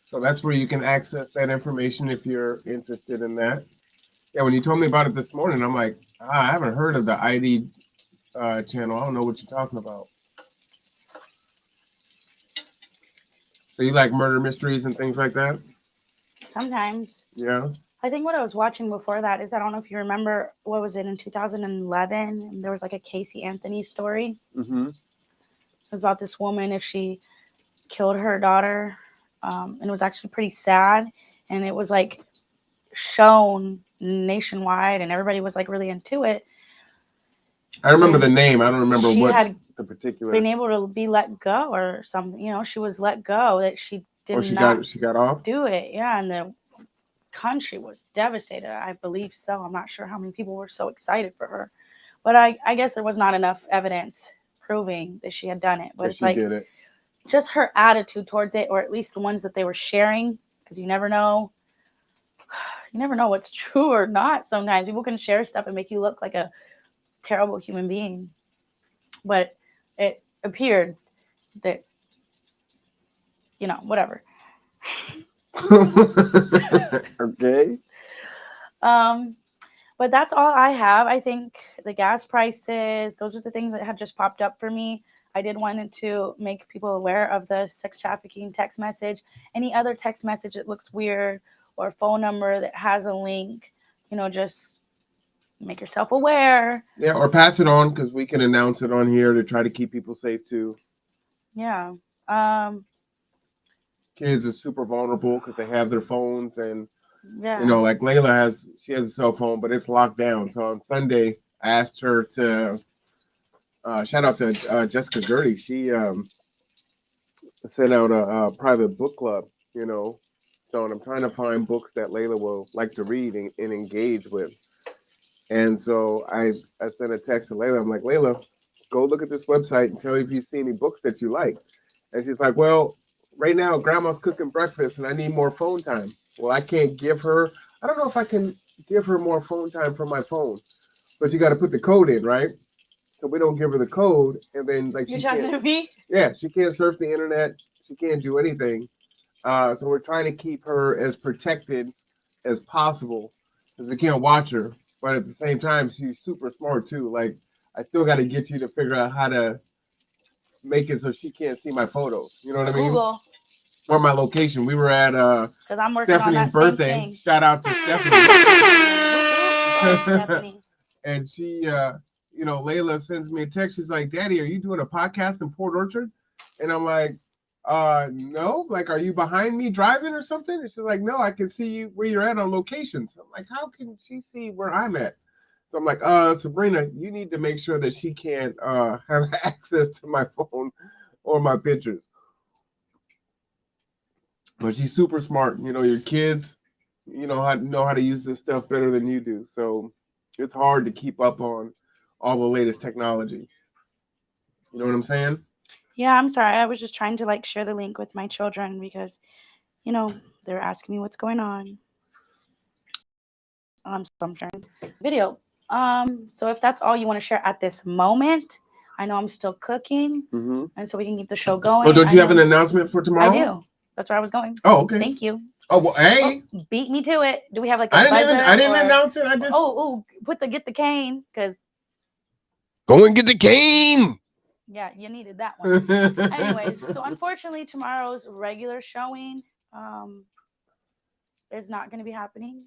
So that's where you can access that information if you're interested in that. Yeah, when you told me about it this morning, I'm like, I haven't heard of the ID channel. I don't know what you're talking about. So you like murder mysteries and things like that? Sometimes. Yeah. I think what I was watching before that is, I don't know if you remember, what was it, in 2011? And there was like a Casey Anthony story. Mm-hmm. It was about this woman, if she killed her daughter. And it was actually pretty sad. And it was like shown nationwide and everybody was like really into it. I remember the name. I don't remember she what had the particular. Been able to be let go or something. She was let go, that she did she not got off? Do it. Yeah. And the country was devastated. I believe so. I'm not sure how many people were so excited for her. But I guess there was not enough evidence proving that she had done it. But it's like just her attitude towards it, or at least the ones that they were sharing, because you never know. You never know what's true or not. Sometimes people can share stuff and make you look like a terrible human being. But it appeared that, whatever. Okay. But that's all I have. I think the gas prices, those are the things that have just popped up for me. I did want to make people aware of the sex trafficking text message. Any other text message that looks weird, or a phone number that has a link, just make yourself aware. Yeah, or pass it on, because we can announce it on here to try to keep people safe too. Yeah. Kids are super vulnerable because they have their phones, and yeah. Like Layla has a cell phone, but it's locked down. So on Sunday, I asked her to shout out to Jessica Gertie. She sent out a private book club, So I'm trying to find books that Layla will like to read and engage with. And so I sent a text to Layla. I'm like, Layla, go look at this website and tell me if you see any books that you like. And she's like, well, right now Grandma's cooking breakfast and I need more phone time. Well, I can't give her. I don't know if I can give her more phone time from my phone, but you got to put the code in, right? So we don't give her the code, and then you're talking to me? Yeah, she can't surf the internet. She can't do anything. So we're trying to keep her as protected as possible, because we can't watch her. But at the same time, she's super smart too. Like, I still got to get you to figure out how to make it so she can't see my photos. You know what I mean? Google. Or my location. We were at I'm Stephanie's birthday. Shout out to Stephanie. Stephanie. And she, Layla sends me a text. She's like, Daddy, are you doing a podcast in Port Orchard? And I'm like, no. Like, are you behind me driving or something? And she's like, no, I can see you where you're at on locations. I'm like, how can she see where I'm at? So I'm like, Sabrina, you need to make sure that she can't have access to my phone or my pictures. But she's super smart. Your kids, know how to use this stuff better than you do. So it's hard to keep up on all the latest technology. You know what I'm saying? Yeah, I'm sorry. I was just trying to share the link with my children because, they're asking me what's going on. So I'm sharing video. So if that's all you want to share at this moment, I know I'm still cooking, and so we can keep the show going. Oh, don't you have an announcement for tomorrow? I do. That's where I was going. Oh, okay. Thank you. Oh, well, hey. Oh, beat me to it. Do we have a I buzzer? didn't announce it. I just. Oh, get the cane because. Go and get the cane. Yeah, you needed that one. Anyways, so unfortunately, tomorrow's regular showing is not going to be happening.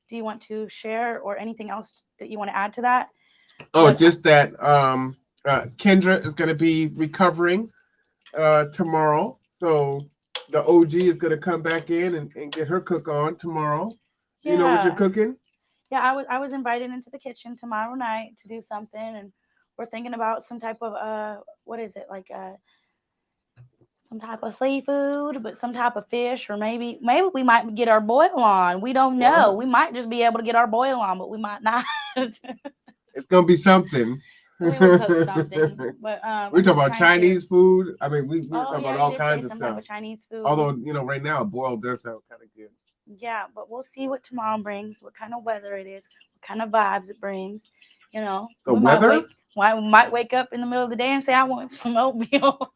Do you want to share or anything else that you want to add to that? Oh, just that Kendra is going to be recovering tomorrow. So the OG is going to come back in and get her cook on tomorrow. Yeah. You know what you're cooking? Yeah, I was invited into the kitchen tomorrow night to do something, and we're thinking about some type of what is it, some type of seafood, but some type of fish, or maybe we might get our boil on. We don't know. We might just be able to get our boil on, but we might not. It's gonna be something. We will cook something. But we're talking about Chinese food. I mean, we're talking about all kinds of some stuff. Type of Chinese food. Although right now boiled does sound kind of good. Yeah, but we'll see what tomorrow brings, what kind of weather it is, what kind of vibes it brings. The weather. We might wake up in the middle of the day and say, I want some oatmeal.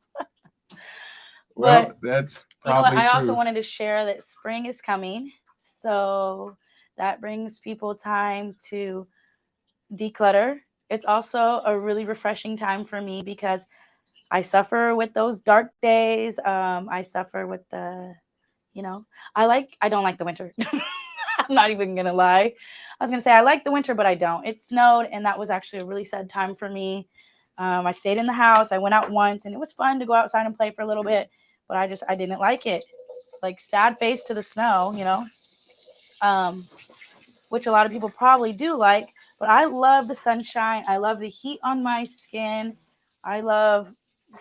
Well, that's probably I true. also wanted to share that spring is coming. So that brings people time to declutter. It's also a really refreshing time for me because I suffer with those dark days. I suffer with the, I don't like the winter. I'm not even going to lie. I was going to say I like the winter, but I don't. It snowed, and that was actually a really sad time for me. I stayed in the house. I went out once, and it was fun to go outside and play for a little bit, but I didn't like it. Sad face to the snow, which a lot of people probably do like, but I love the sunshine. I love the heat on my skin. I love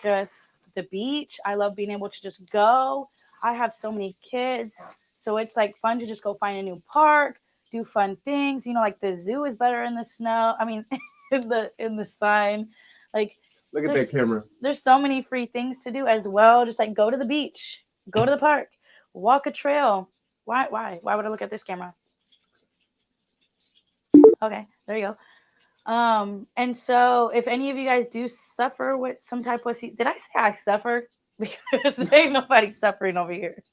just the beach. I love being able to just go. I have so many kids, so it's fun to just go find a new park, do fun things. The zoo is better in the snow. I mean, in the sun. Look at that camera. There's so many free things to do as well. Just go to the beach, go to the park, walk a trail. Why would I look at this camera? Okay, there you go. And so if any of you guys do suffer with some type of, did I say I suffer? Because there ain't nobody suffering over here.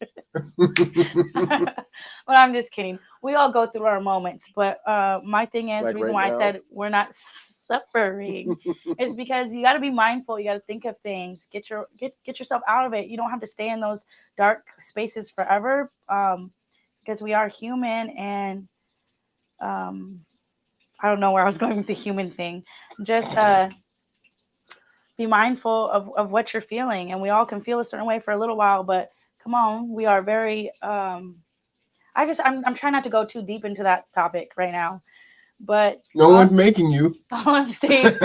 But I'm just kidding. We all go through our moments. But my thing is, the reason why I said we're not suffering is because you got to be mindful. You got to think of things. Get yourself out of it. You don't have to stay in those dark spaces forever, because we are human. And I don't know where I was going with the human thing. Just be mindful of what you're feeling. And we all can feel a certain way for a little while, but come on, we are very I'm trying not to go too deep into that topic right now. But no one's making you. All I'm saying is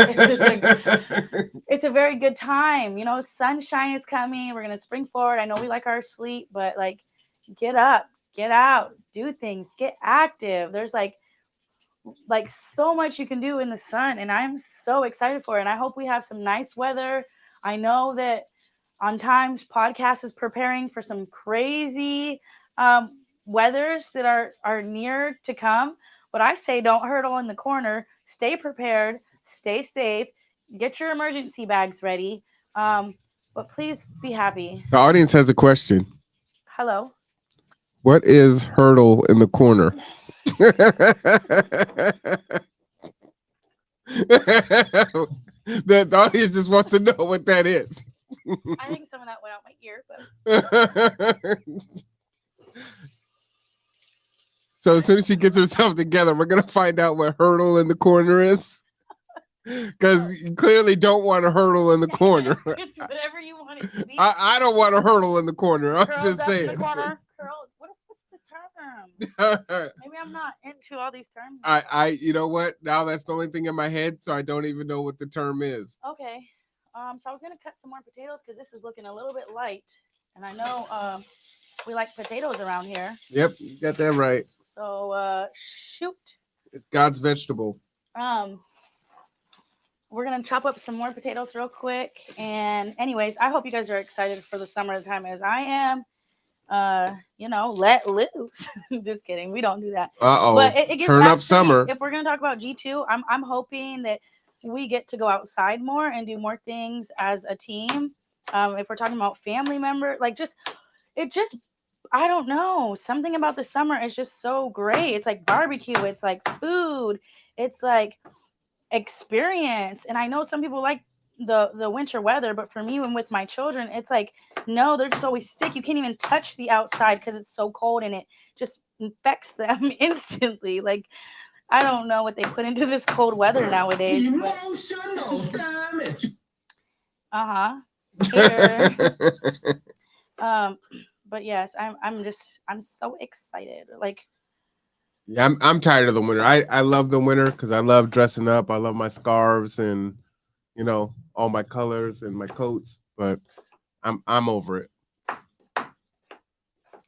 it's a very good time. Sunshine is coming. We're gonna spring forward. I know we like our sleep, but get up, get out, do things, get active. There's so much you can do in the sun, and I'm so excited for it. And I hope we have some nice weather. I know that on times podcast is preparing for some crazy weathers that are near to come. But I say don't hurdle in the corner. Stay prepared. Stay safe. Get your emergency bags ready. But please be happy. The audience has a question. Hello. What is hurdle in the corner? The audience just wants to know what that is. I think some of that went out my ear, but so as soon as she gets herself together, we're gonna find out what hurdle in the corner is. Because you clearly don't want a hurdle in the corner. It's whatever you want it to be. I don't want a hurdle in the corner. I'm Curls just up in saying. the corner. Curl. What's the term? Maybe I'm not into all these terms. You know what? Now that's the only thing in my head, so I don't even know what the term is. Okay. So I was gonna cut some more potatoes because this is looking a little bit light, and I know we like potatoes around here. Yep, you got that right. So shoot. It's God's vegetable. We're gonna chop up some more potatoes real quick. And anyways, I hope you guys are excited for the summertime as I am. Let loose. Just kidding. We don't do that. But it gives turn actually, up summer. If we're gonna talk about G2, I'm hoping that we get to go outside more and do more things as a team. If we're talking about family member, I don't know. Something about the summer is just so great. It's like barbecue. It's like food. It's like experience. And I know some people like the winter weather, but for me, when with my children, it's like, no, they're just always sick. You can't even touch the outside because it's so cold and it just infects them instantly. Like, I don't know what they put into this cold weather nowadays. Emotional damage. Here. But yes, I'm so excited. Like, yeah, I'm tired of the winter. I love the winter because I love dressing up. I love my scarves and all my colors and my coats. But I'm over it.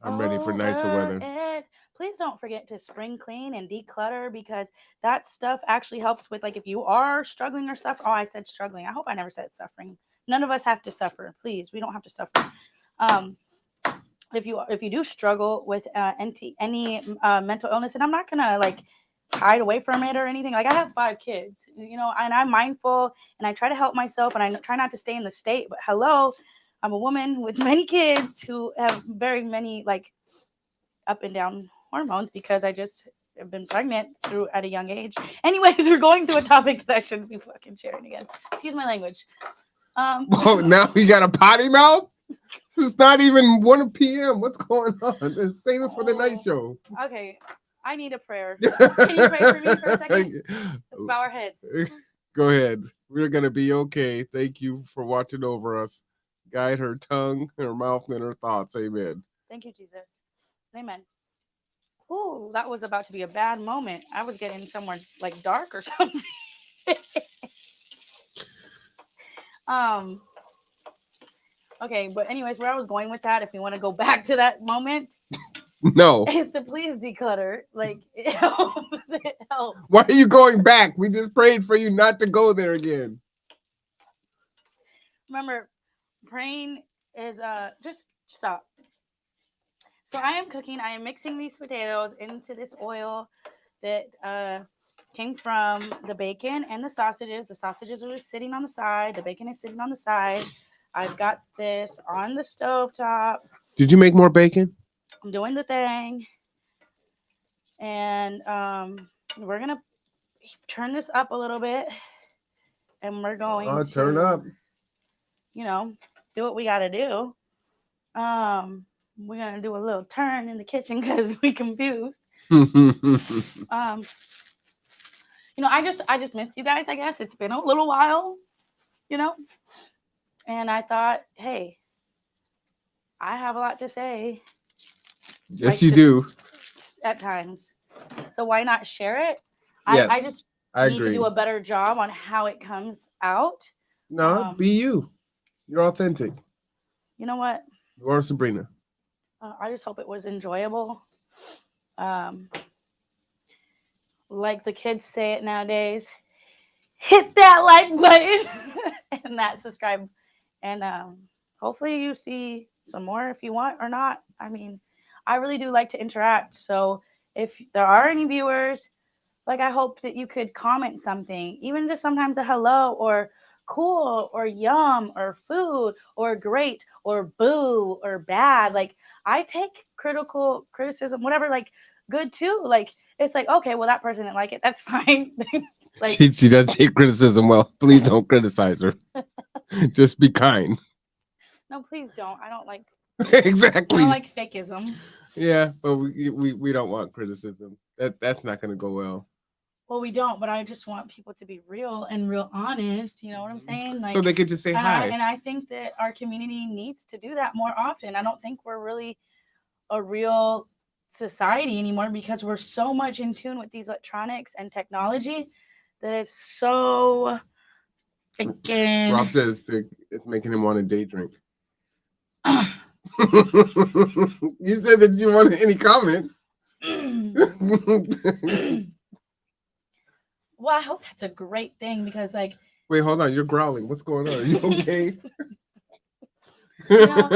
I'm ready for nicer weather. Please don't forget to spring clean and declutter because that stuff actually helps with, like, if you are struggling or stuff. Oh, I said struggling. I hope I never said suffering. None of us have to suffer. Please, we don't have to suffer. If you do struggle with any mental illness, and I'm not gonna like hide away from it or anything. Like, I have 5 kids, and I'm mindful and I try to help myself and I try not to stay in the state. But hello, I'm a woman with many kids who have very many like up and down hormones because I just have been pregnant at a young age. Anyways, we're going through a topic that I shouldn't be fucking sharing again. Excuse my language. Oh, now we got a potty mouth? It's not even 1 p.m. What's going on? Save it for the night show. Okay. I need a prayer. Can you pray for me for a second? Let's bow our heads. Go ahead. We're going to be okay. Thank you for watching over us. Guide her tongue, her mouth, and her thoughts. Amen. Thank you, Jesus. Amen. Ooh, that was about to be a bad moment. I was getting somewhere like dark or something. Okay, but anyways, where I was going with that, if you want to go back to that moment, no, is to please declutter. Like, it helps. It helps. Why are you going back? We just prayed for you not to go there again. Remember, praying is just stop. So I am cooking. I am mixing these potatoes into this oil that came from the bacon and the sausages. The sausages are just sitting on the side. The bacon is sitting on the side. I've got this on the stovetop. Did you make more bacon? I'm doing the thing. And we're going to turn this up a little bit. And we're going to turn up. Do what we got to do. We're going to do a little turn in the kitchen because we confused. I just missed you guys, I guess. It's been a little while, And I thought, hey, I have a lot to say. Yes, you do. At times. So why not share it? Yes, I need to do a better job on how it comes out. No, be you. You're authentic. You know what? You are Sabrina. I just hope it was enjoyable. Like the kids say it nowadays, hit that like button and that subscribe. And hopefully you see some more if you want or not. I mean, I really do like to interact. So if there are any viewers, like, I hope that you could comment something, even just sometimes a hello or cool or yum or food or great or boo or bad. Like, I take criticism, whatever, like, good too. Like, it's like, okay, well, that person didn't like it. That's fine. Like, she doesn't take criticism well. Please don't criticize her. Just be kind. No, please don't. I don't like exactly. I don't like fakeism. Yeah, but we don't want criticism. That's not going to go well. Well, we don't, but I just want people to be real and real honest. You know what I'm saying? So they could just say hi. And I think that our community needs to do that more often. I don't think we're really a real society anymore because we're so much in tune with these electronics and technology that it's so again. Rob says it's making him want a day drink. You said that you wanted any comment. Well, I hope that's a great thing because, like, wait, hold on, you're growling. What's going on? Are you okay? You know,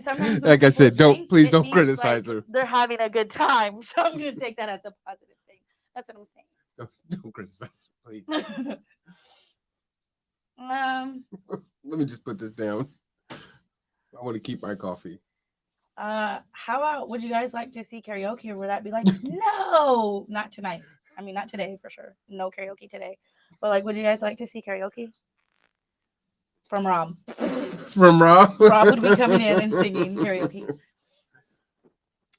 sometimes when like I people said, drink, please it don't means, criticize like, her. they're having a good time, so I'm gonna take that as a positive thing. That's what I'm saying. Don't criticize her, please. Let me just put this down. I want to keep my coffee. How about, would you guys like to see karaoke, or would that be like, no, not tonight? I mean, not today for sure. No karaoke today. But like, would you guys like to see karaoke? From Rob. From Rob? Rob would be coming in and singing karaoke.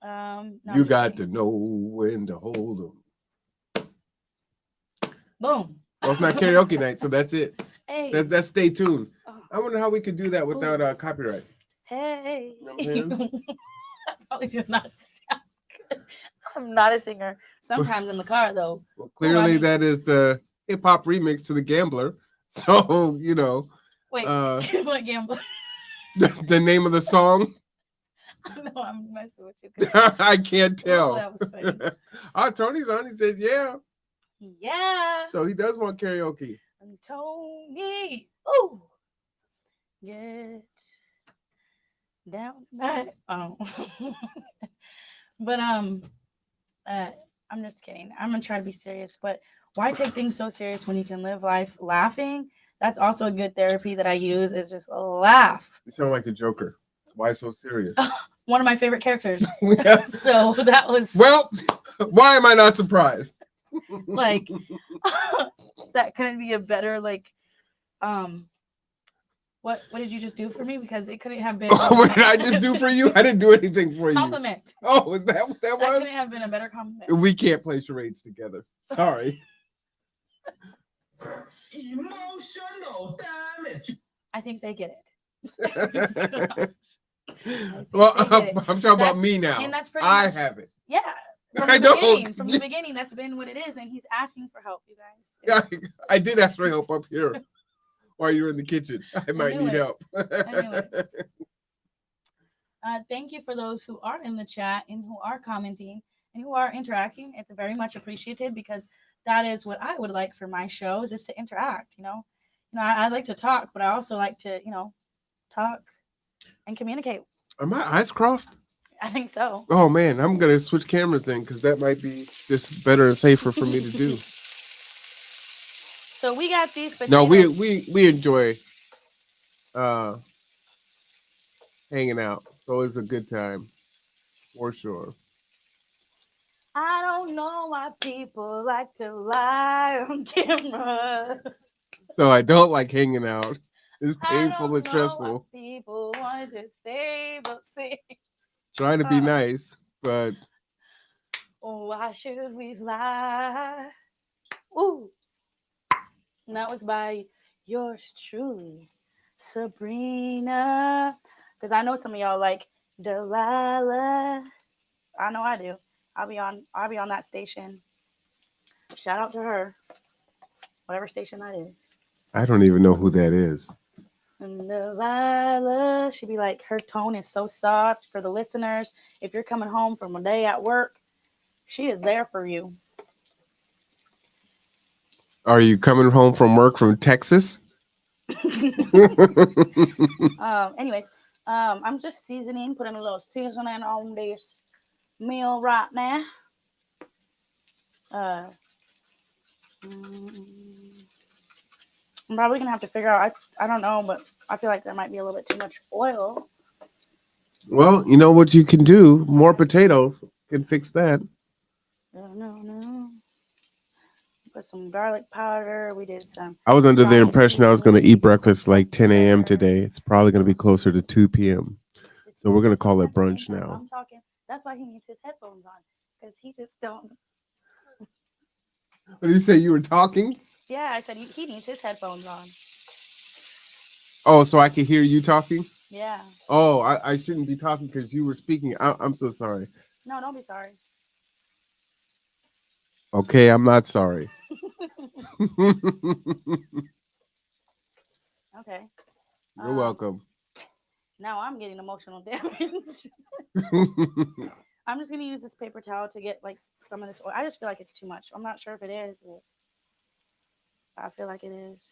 No, you got to know when to hold them. Boom. Well, it's not karaoke night, so that's it. Hey. That's stay tuned. I wonder how we could do that without copyright. Hey. You know I probably do not sound good. I'm not a singer. Sometimes in the car, though. Well, clearly that is the hip hop remix to The Gambler. So, you know. Wait, what Gambler? The name of the song? No, I'm messing with you. I can't tell. Oh, that was funny. Tony's on. He says, yeah. Yeah. So he does want karaoke. And Tony. Ooh. Get down tonight. Oh. But I'm just kidding. I'm gonna try to be serious, but why take things so serious when you can live life laughing? That's also a good therapy that I use, is just laugh. You sound like the Joker. Why so serious? One of my favorite characters. Yeah. So that was, well, why am I not surprised? like, that couldn't be a better, like, what did you just do for me? Because it couldn't have been. What did I just do for you? I didn't do anything for you. Compliment. Oh, is that what that was? That couldn't have been a better compliment. We can't play charades together. Sorry. Emotional damage. I think they get it. Well, I'm talking about me now. And that's pretty I much, have it. Yeah. I know. From the beginning, that's been what it is, and he's asking for help, you guys. I did ask for help up here while you were in the kitchen. I might need help. I knew it. Thank you for those who are in the chat and who are commenting and who are interacting. It's very much appreciated because that is what I would like for my shows, is to interact. You know, I like to talk, but I also like to, talk and communicate. Are my eyes crossed? I think so. Oh man, I'm gonna switch cameras then, because that might be just better and safer for me to do. So we got these potatoes. No, we enjoy hanging out. So it's a good time for sure. I don't know why people like to lie on camera. So I don't like hanging out. It's painful and Know stressful. what people want to say, but say. Trying to be nice, but Why should we lie? Ooh. And that was by yours truly, Sabrina. Because I know some of y'all like Delilah. I know I do. I'll be on that station. Shout out to her. Whatever station that is. I don't even know who that is. And Delilah, she'd be like, her tone is so soft for the listeners. If you're coming home from a day at work, she is there for you. Are you coming home from work from Texas? Anyways, I'm just seasoning, putting a little seasoning on this meal right now. I'm probably gonna have to figure out. I don't know, but I feel like there might be a little bit too much oil. Well, you know what you can do? More potatoes can fix that. No. Put some garlic powder. We did some. I was under the impression I was going to eat breakfast like 10 a.m. today. It's probably going to be closer to 2 p.m. So we're going to call it brunch now. I'm talking. That's why he needs his headphones on, because he just don't. What did you say? You were talking? Yeah, I said he needs his headphones on. Oh, so I could hear you talking? Yeah. Oh, I shouldn't be talking because you were speaking. I'm so sorry. No, don't be sorry. Okay, I'm not sorry. Okay. You're welcome. Now I'm getting emotional damage. I'm just gonna use this paper towel to get like some of this oil. I just feel like it's too much. I'm not sure if it is, but I feel like it is.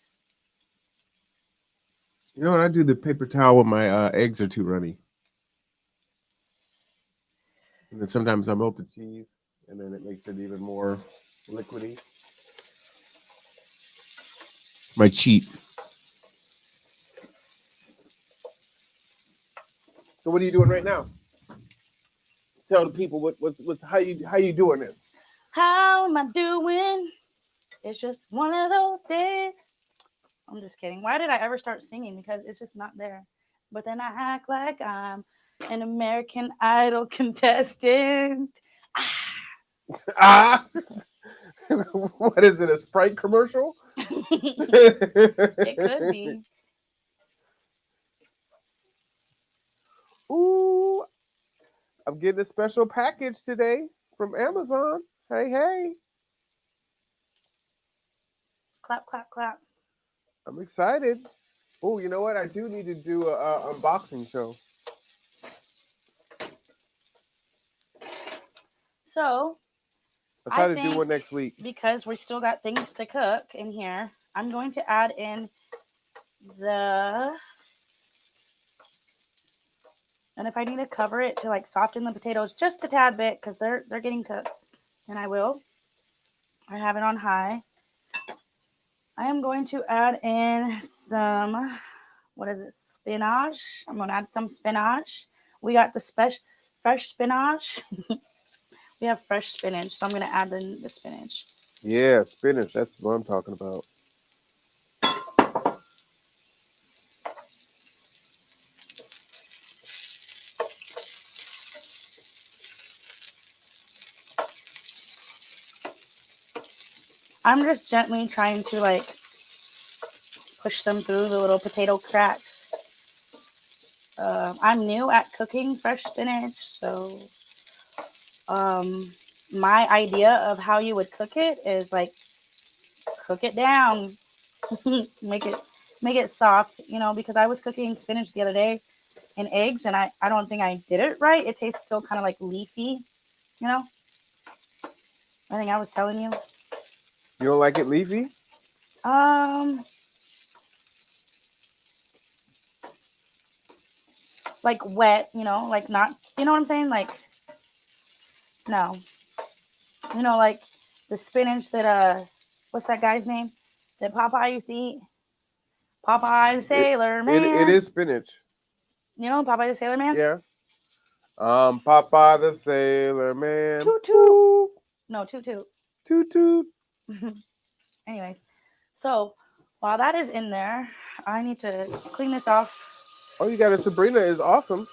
You know what? I do the paper towel when my eggs are too runny. And then sometimes I melt the cheese, and then it makes it even more liquidy. My cheat. So what are you doing right now? Tell the people what's how you doing it. How am I doing? It's just one of those days. I'm just kidding. Why did I ever start singing? Because it's just not there. But then I act like I'm an American Idol contestant. Ah, what is it? A Sprite commercial? It could be. Ooh, I'm getting a special package today from Amazon. Hey, hey. Clap, clap, clap. I'm excited. Oh, you know what? I do need to do a unboxing show. So I'll try I to do think one next week. because we still got things to cook in here, I'm going to add in the, and if I need to cover it to like soften the potatoes just a tad bit because they're getting cooked, then I will. I have it on high. I am going to add in some, what is this, spinach. I'm going to add some spinach. We got the fresh spinach. We have fresh spinach, so I'm going to add in the spinach. Yeah, spinach. That's what I'm talking about. I'm just gently trying to like push them through the little potato cracks. I'm new at cooking fresh spinach, so my idea of how you would cook it is like cook it down, make it soft, because I was cooking spinach the other day and eggs, and I don't think I did it right. It tastes still kind of like leafy, you know. I think I was telling you. You don't like it leafy? Like wet, like not, you know what I'm saying? Like, no, like the spinach that what's that guy's name that Popeye used to eat? Popeye the Sailor Man. It is spinach. Popeye the Sailor Man. Yeah. Popeye the Sailor Man. Toot toot. No, toot toot. Toot toot. Anyways, so while that is in there, I need to clean this off. Oh, you got a Sabrina is awesome.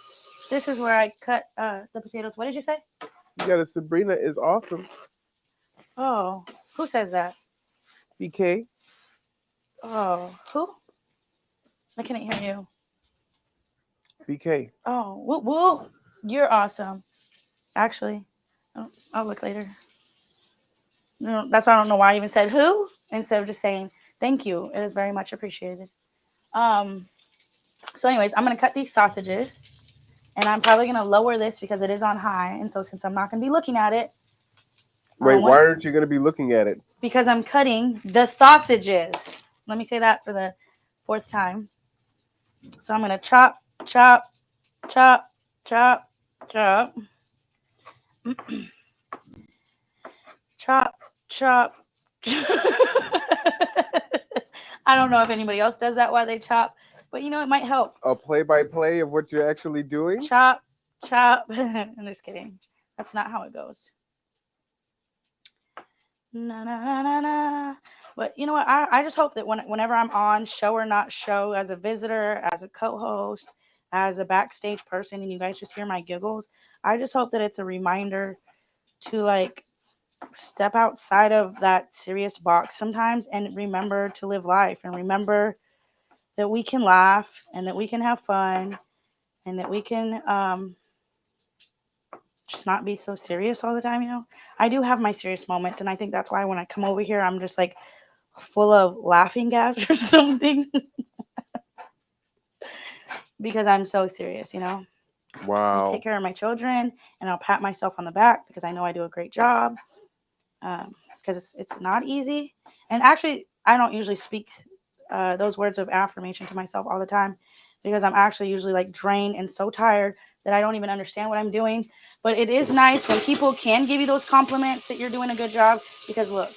This is where I cut the potatoes. What did you say? You got a Sabrina is awesome. Oh, who says that? BK. Oh, who? I couldn't hear you. BK. Oh, whoop whoop. You're awesome. Actually, I'll look later. That's why I don't know why I even said who instead of just saying thank you. It is very much appreciated. So anyways, I'm going to cut these sausages, and I'm probably going to lower this because it is on high. And so since I'm not going to be looking at it. Wait, why aren't you going to be looking at it? Because I'm cutting the sausages. Let me say that for the fourth time. So I'm going to chop, chop, chop, chop, chop. Chop, chop. I don't know if anybody else does that while they chop, but it might help. A play-by-play of what you're actually doing? Chop, chop. I'm just kidding. That's not how it goes. Na, na, na, na, na. But you know what? I just hope that whenever I'm on, show or not show, as a visitor, as a co-host, as a backstage person, and you guys just hear my giggles, I just hope that it's a reminder to like step outside of that serious box sometimes and remember to live life and remember that we can laugh and that we can have fun and that we can just not be so serious all the time, you know. I do have my serious moments, and I think that's why when I come over here, I'm just like full of laughing gas or something because I'm so serious, you know. I Wow. take care of my children, and I'll pat myself on the back because I know I do a great job. Because it's not easy, and actually, I don't usually speak those words of affirmation to myself all the time because I'm actually usually like drained and so tired that I don't even understand what I'm doing. But it is nice when people can give you those compliments that you're doing a good job because look,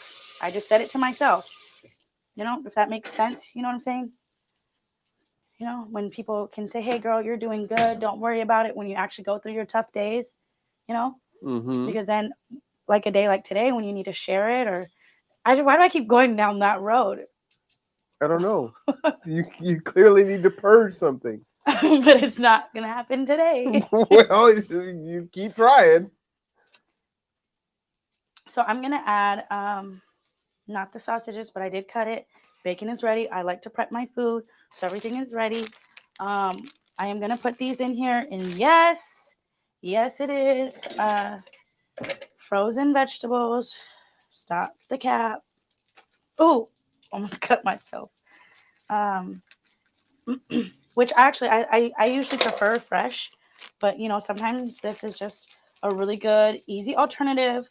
I just said it to myself. You know, if that makes sense, you know what I'm saying? You know, when people can say, "Hey, girl, you're doing good. Don't worry about it." When you actually go through your tough days, you know, because then, like a day like today, when you need to share it, or why do I keep going down that road? I don't know. You clearly need to purge something. But it's not gonna happen today. Well, you keep trying. So I'm gonna add not the sausages, but I did cut it. Bacon is ready. I like to prep my food, so everything is ready. I am gonna put these in here, and yes, it is frozen vegetables. Stop the cap. Oh, almost cut myself. Which actually I usually prefer fresh, but you know sometimes this is just a really good easy alternative,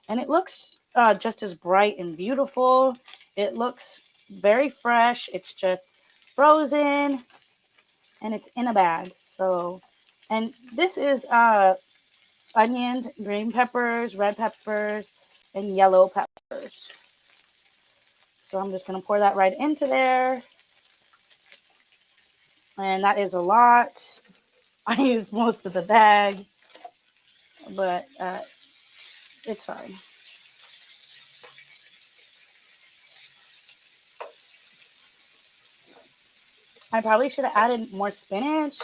and it looks just as bright and beautiful. It looks very fresh. It's just frozen and it's in a bag. So, and this is onions, green peppers, red peppers, and yellow peppers. So I'm just gonna pour that right into there, and that is a lot. I used most of the bag, but it's fine. I probably should have added more spinach,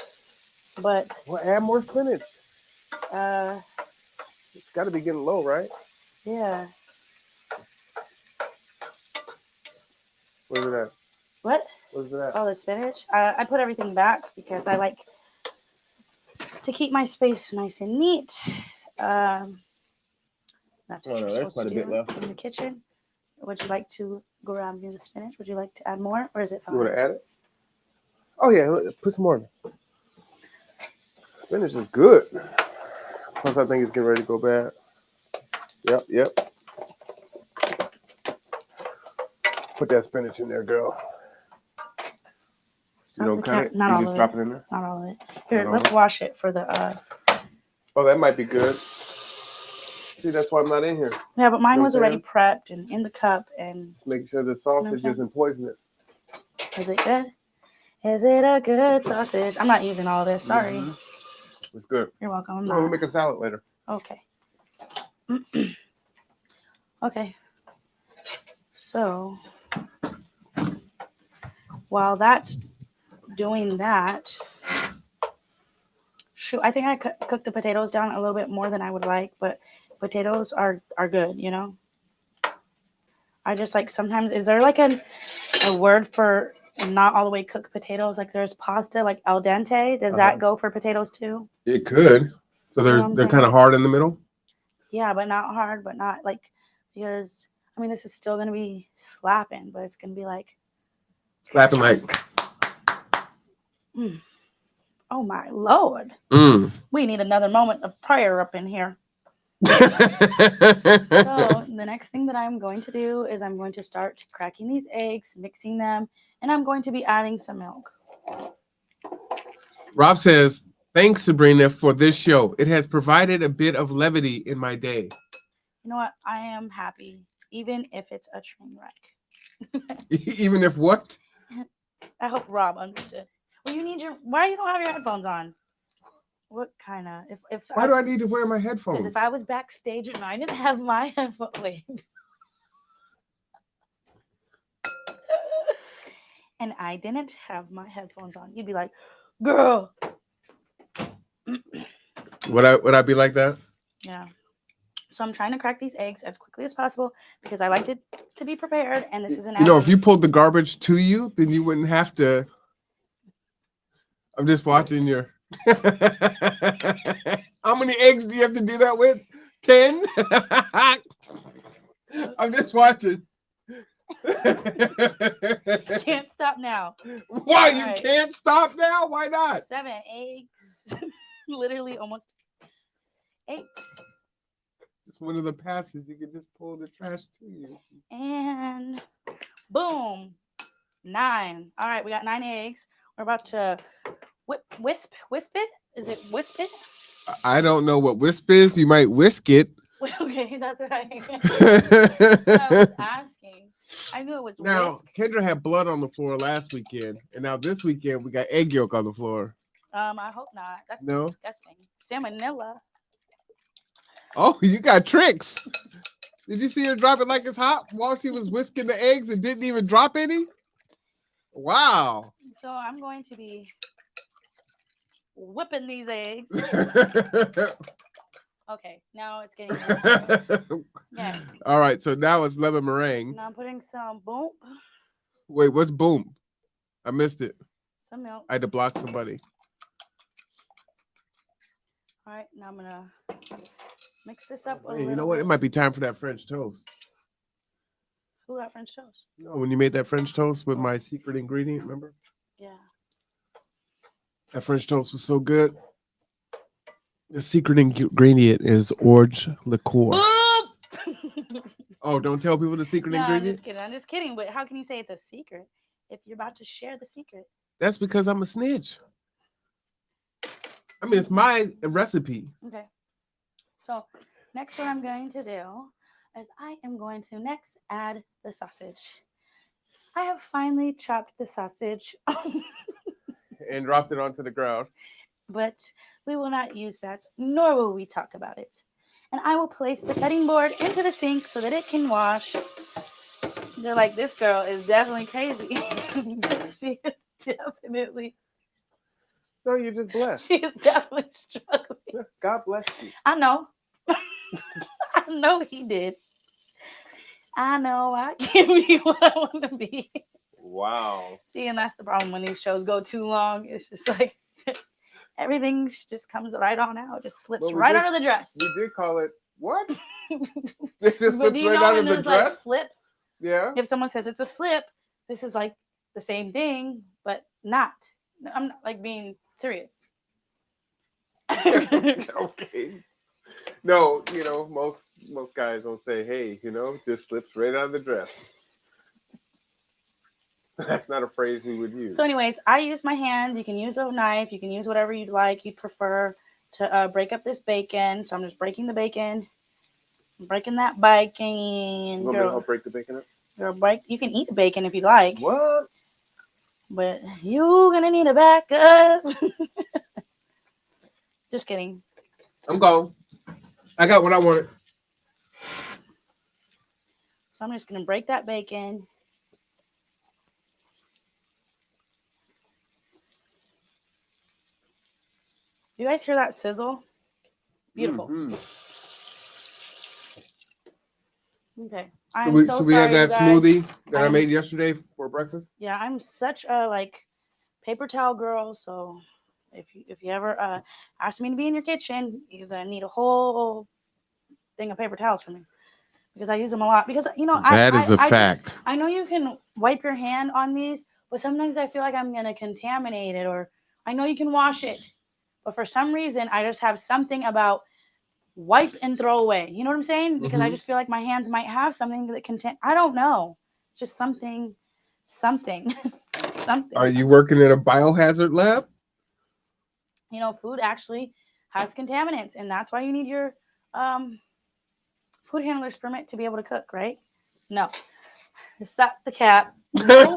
but Well, add more spinach. uh, It's got to be getting low, right? yeah. Where's it at? What? Where's it at? Oh, the spinach. I put everything back because I like to keep my space nice and neat. That's what Oh, you're no, there's supposed to quite a do bit left. in the kitchen. Would you like to grab me the spinach? Would you like to add more, or is it You want fine? to add it? Oh, yeah. Put some more. Spinach is good. Plus, I think it's getting ready to go bad. Yep. Put that spinach in there, girl. Stop You don't the cut cap. it? Not You all just of drop it. it in there? Not all of it. Here, Not all let's of it? wash it for the. Oh, that might be good. See, that's why I'm not in here. Yeah, but mine You know was what I'm already prepped and in the cup. And Just make sure the sausage saying? isn't poisonous. is it good? Is it a good sausage? I'm not using all this. Sorry. Mm-hmm. It's good. You're welcome. I'm No, we'll not. make a salad later. Okay. Okay. So while that's doing that, shoot, I think I cooked the potatoes down a little bit more than I would like, but potatoes are good, you know. I just like sometimes. Is there like a word for not all the way cooked potatoes? Like there's pasta, like al dente. Does that go for potatoes too? It could. So You know what I'm they're saying? kind of hard in the middle. Yeah, but not hard, but not like because I mean this is still gonna be slapping, but it's gonna be like Slapping like. oh my lord. We need another moment of prayer up in here. So the next thing that I'm going to do is I'm going to start cracking these eggs, mixing them, and I'm going to be adding some milk. Rob says, "Thanks, Sabrina, for this show. It has provided a bit of levity in my day." You know what? I am happy, even if it's a train wreck. Even if what? I hope Rob understood. Well, you need why you don't have your headphones on? What kind of if Why do I need to wear my headphones? Because if I was backstage and I didn't have my headphones, wait. And I didn't have my headphones on, you'd be like, "Girl." Would I be like that? Yeah. So I'm trying to crack these eggs as quickly as possible because I like it to be prepared. And this is an if you pulled the garbage to you, then you wouldn't have to. I'm just watching your. How many eggs do you have to do that with? 10? I'm just watching. Can't stop now. Why? All You right. can't stop now? Why not? 7 eggs. Literally almost 8. It's one of the passes. You can just pull the trash to you. And boom. 9. All right, we got 9 eggs. We're about to wisp it? Is it wisp it? I don't know what wisp is. You might whisk it. Okay, that's what I was asking. I knew it was Now, whisk. Kendra had blood on the floor last weekend, and now this weekend we got egg yolk on the floor. I hope not. That's No? disgusting. Salmonella. Oh, you got tricks. Did you see her drop it like it's hot while she was whisking the eggs and didn't even drop any? Wow. So I'm going to be whipping these eggs. Okay, now it's getting yeah. All right, so now it's lemon meringue. Now I'm putting some boom. Wait, what's boom? I missed it. Some milk. I had to block somebody. All right, now I'm gonna mix this up. Hey, you know what? It might be time for that French toast. Who got French toast? You know, when you made that French toast with my secret ingredient, remember? Yeah. That French toast was so good. The secret ingredient is orange liqueur. Oh, don't tell people the secret ingredient? I'm just kidding. But how can you say it's a secret if you're about to share the secret? That's because I'm a snitch. I mean, it's my recipe. Okay. So next what I'm going to do is I am going to next add the sausage. I have finally chopped the sausage. And dropped it onto the ground. But we will not use that, nor will we talk about it. And I will place the cutting board into the sink so that it can wash. They're like, this girl is definitely crazy. She is definitely. No, you're just blessed. She is definitely struggling. God bless you. I know. I know he did. I know I can be what I want to be. Wow. See, and that's the problem when these shows go too long. It's just like everything just comes right on out. Just slips right under the dress. We did call it what? It just But slips do you right know out when of the there's like dress? slips? Yeah. If someone says it's a slip, this is like the same thing, but not. I'm not like being serious. Okay. No, you know, most guys don't say, hey, you know, just slips right out of the dress. That's not a phrase we would use. So anyways, I use my hands. You can use a knife. You can use whatever you'd like. You'd prefer to break up this bacon. So I'm just breaking the bacon. I'm breaking that bacon. You want me to help break the bacon up? Girl, you can eat the bacon if you like. What? But you're going to need a backup. Just kidding. I'm gone. I got what I wanted. So I'm just going to break that bacon. You guys hear that sizzle? Beautiful. Mm-hmm. Okay. So we have that smoothie that I made yesterday for breakfast? Yeah, I'm such a paper towel girl. So if you ever ask me to be in your kitchen, you're gonna need a whole thing of paper towels for me because I use them a lot. Because that is a fact. I know you can wipe your hand on these, but sometimes I feel like I'm gonna contaminate it. Or I know you can wash it, but for some reason I just have something about wipe and throw away. You know what I'm saying? Because I just feel like my hands might have something that I don't know. Just something. Are you working in a biohazard lab? You know, food actually has contaminants, and that's why you need your food handler's permit to be able to cook, right? No. Stop the cap. No.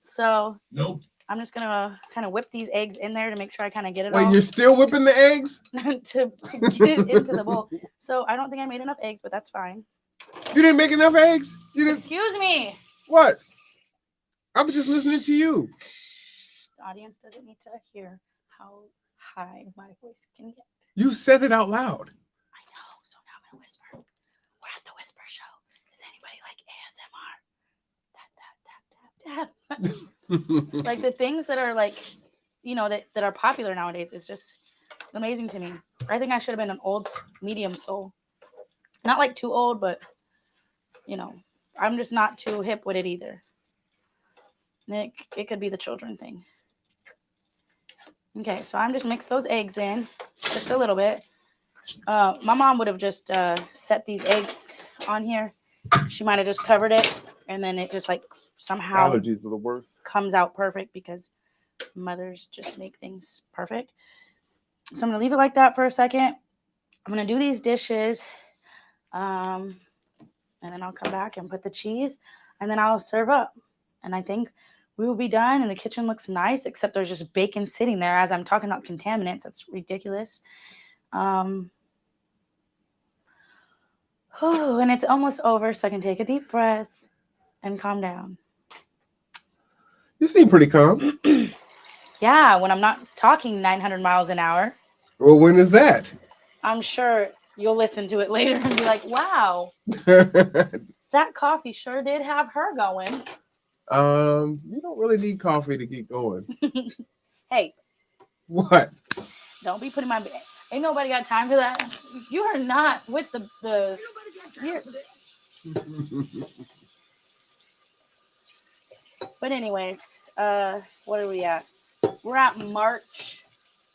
So Nope. I'm just gonna kind of whip these eggs in there to make sure I kind of get it Wait, all. you're still whipping the eggs? to get it into the bowl. So I don't think I made enough eggs, but that's fine. You didn't make enough eggs? You didn't. Excuse me. What? I was just listening to you. The audience doesn't need to hear how high my voice can get. You said it out loud. whisper. We're at the whisper show. Does anybody like ASMR? Tap, tap, tap, tap, tap. Like the things that are like, that are popular nowadays is just amazing to me. I think I should have been an old medium soul. Not like too old, but I'm just not too hip with it either. It could be the children thing. Okay, so I'm just mix those eggs in just a little bit. My mom would have just set these eggs on here. She might have just covered it, and then it just like somehow Allergies are the worst. comes out perfect because mothers just make things perfect. So I'm gonna leave it like that for a second. I'm gonna do these dishes, and then I'll come back and put the cheese, and then I'll serve up. And I think we will be done, and the kitchen looks nice, except there's just bacon sitting there as I'm talking about contaminants. That's ridiculous. And it's almost over, so I can take a deep breath and calm down. You seem pretty calm. Yeah, when I'm not talking 900 miles an hour. Well, when is that? I'm sure you'll listen to it later and be like, wow, that coffee sure did have her going. You don't really need coffee to get going. Hey. What? Don't be putting ain't nobody got time for that. You are not with the here. But anyways, what are we at? We're at March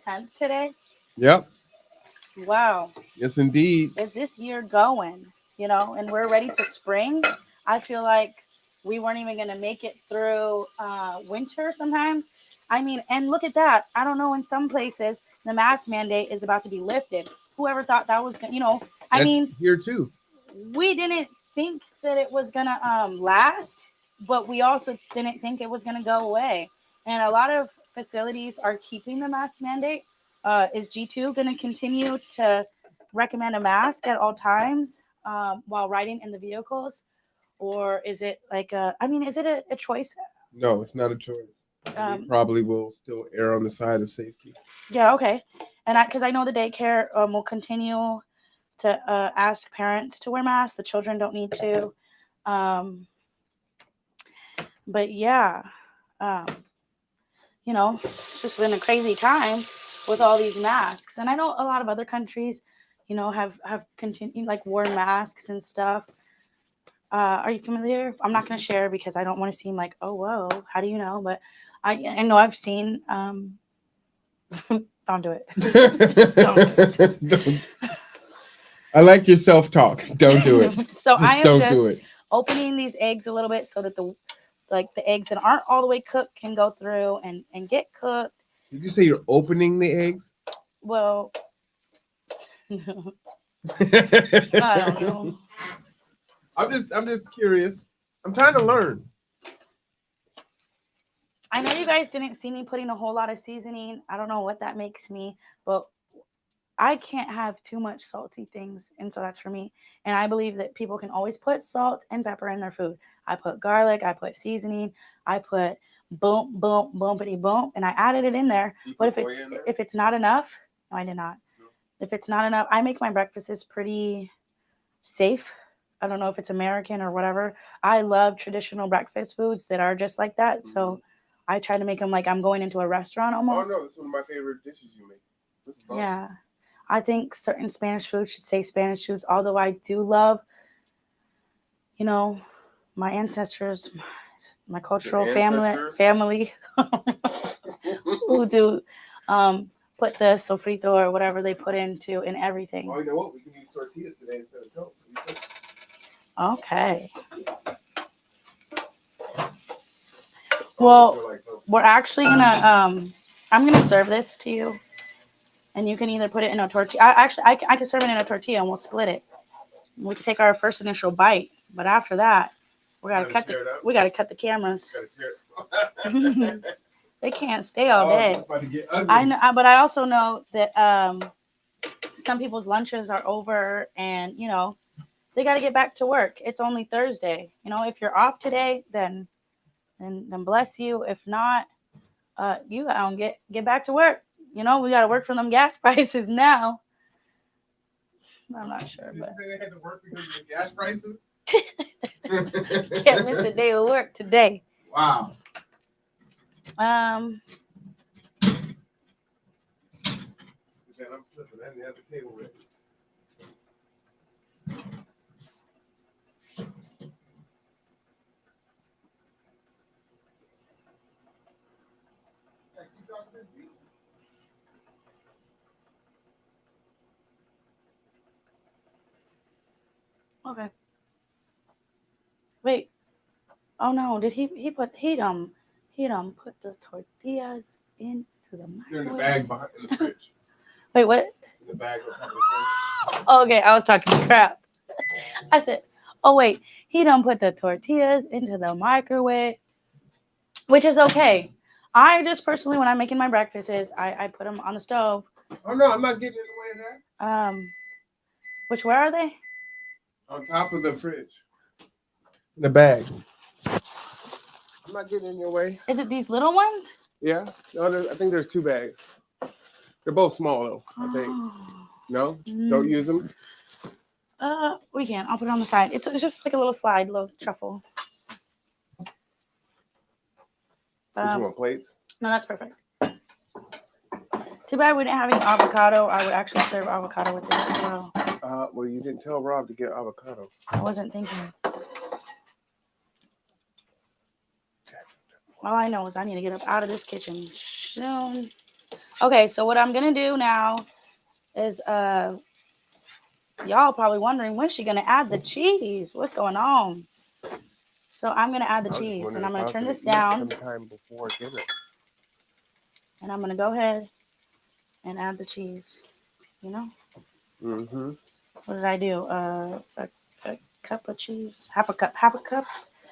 10th today. Yep. Wow. Yes, indeed. Is this year going? And we're ready to spring. I feel like we weren't even going to make it through winter sometimes. I mean, and look at that. I don't know, in some places, the mask mandate is about to be lifted. Whoever thought that was going to, I mean. Here too. We didn't think that it was going to last, but we also didn't think it was going to go away. And a lot of facilities are keeping the mask mandate. Is G2 going to continue to recommend a mask at all times while riding in the vehicles? Or is it like is it a choice? No, it's not a choice. We probably will still err on the side of safety. Yeah, okay. And because I know the daycare will continue to ask parents to wear masks. The children don't need to. But yeah, it's just been a crazy time with all these masks. And I know a lot of other countries, have continued, like, worn masks and stuff. Are you familiar? I'm not going to share because I don't want to seem like, oh, whoa, how do you know? But I know I've seen, don't do it. Don't do it. I like your self-talk. Don't do it. So I am don't just do it. Opening these eggs a little bit so that the eggs that aren't all the way cooked can go through and get cooked. Did you say you're opening the eggs? Well, I don't know. I'm just curious. I'm trying to learn. I know you guys didn't see me putting a whole lot of seasoning. I don't know what that makes me, but I can't have too much salty things, and so that's for me. And I believe that people can always put salt and pepper in their food. I put garlic, I put seasoning, I put boom, boom, bumpity boom, and I added it in there. But if it's not enough, no, I did not. No. If it's not enough, I make my breakfasts pretty safe. I don't know if it's American or whatever. I love traditional breakfast foods that are just like that. Mm-hmm. So I try to make them like I'm going into a restaurant almost. Oh no, it's one of my favorite dishes you make. Yeah. I think certain Spanish foods should say Spanish foods, although I do love, my ancestors, my cultural family who do put the sofrito or whatever they put in everything. Oh, you know what? We can use tortillas today instead of toast. Okay. Well, we're actually gonna I'm gonna serve this to you, and you can either put it in a tortilla. I can serve it in a tortilla, and we'll split it. We can take our first initial bite, but after that, we gotta cut the cameras. They can't stay all day. I know, but I also know that some people's lunches are over, and they got to get back to work. It's only Thursday. If you're off today, then bless you. If not, you get back to work. We got to work for them gas prices now. I'm not sure, Did but you say they had to work because of the gas prices? can't miss a day of work today. Wow. Um, I'm flipping. I didn't have the table ready. okay. Wait. Oh no, did he put the tortillas into the They're in the microwave? bag behind in the fridge. Wait, what? In the bag behind the fridge. Okay, I was talking crap. I said, oh wait, he done put the tortillas into the microwave, which is okay. I just personally, when I'm making my breakfasts, I put them on the stove. Oh no, I'm not getting in the way of that. Which where are they? On top of the fridge. In the bag. I'm not getting in your way. Is it these little ones? Yeah. No, I think there's 2 bags. They're both small though, I think. No? Don't use them? We can. I'll put it on the side. It's just like a little slide, little truffle. Did you want plates? No, that's perfect. Too bad we didn't have any avocado. I would actually serve avocado with this as well. Well, you didn't tell Rob to get avocado. I wasn't thinking. All I know is I need to get up out of this kitchen soon. Okay, so what I'm gonna do now is y'all probably wondering when's she gonna add the cheese? What's going on? So I'm gonna add the cheese, and I'm gonna turn this down. Sometime before dinner. And I'm gonna go ahead and add the cheese. You know? Mm-hmm. What did I do? A cup of cheese, half a cup.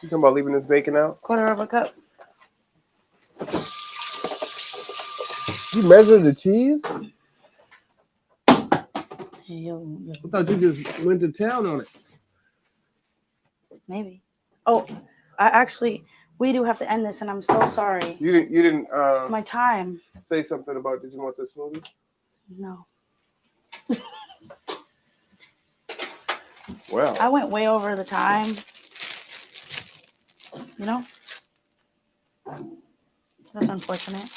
You talking about leaving this bacon out? Quarter of a cup. You measured the cheese? Yo. I thought you just went to town on it. Maybe. Oh, we do have to end this, and I'm so sorry. You didn't My time. say something about, did you want this smoothie? No. Well. I went way over the time. You know? That's unfortunate.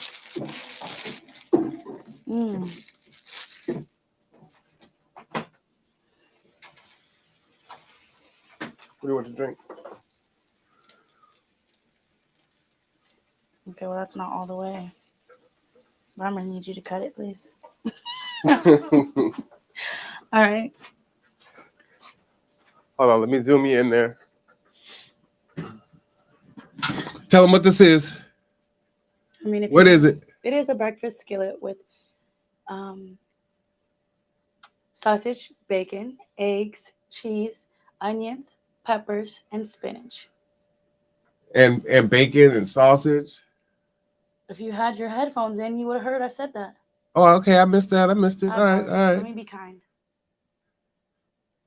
What do you want to drink? Okay, well, that's not all the way. But I'm going to need you to cut it, please. All right. Hold on, let me zoom you in there. Tell them what this is. I mean, what is it? It is a breakfast skillet with sausage, bacon, eggs, cheese, onions, peppers, and spinach. And bacon and sausage. If you had your headphones in, you would have heard I said that. Oh, okay. I missed that. All right. Let me be kind.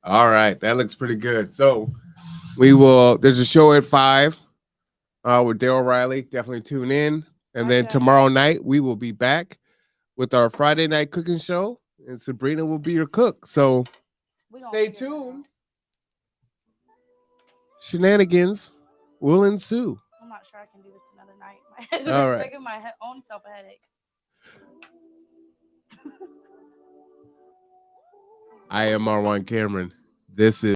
All right. That looks pretty good. So there's a show at 5 with Daryl Riley. Definitely tune in. And then tomorrow night, we will be back with our Friday night cooking show. And Sabrina will be your cook. So stay tuned. Shenanigans will ensue. I'm not sure I can do this another night. My head is giving my own self a headache. I am Marwan Cameron. This is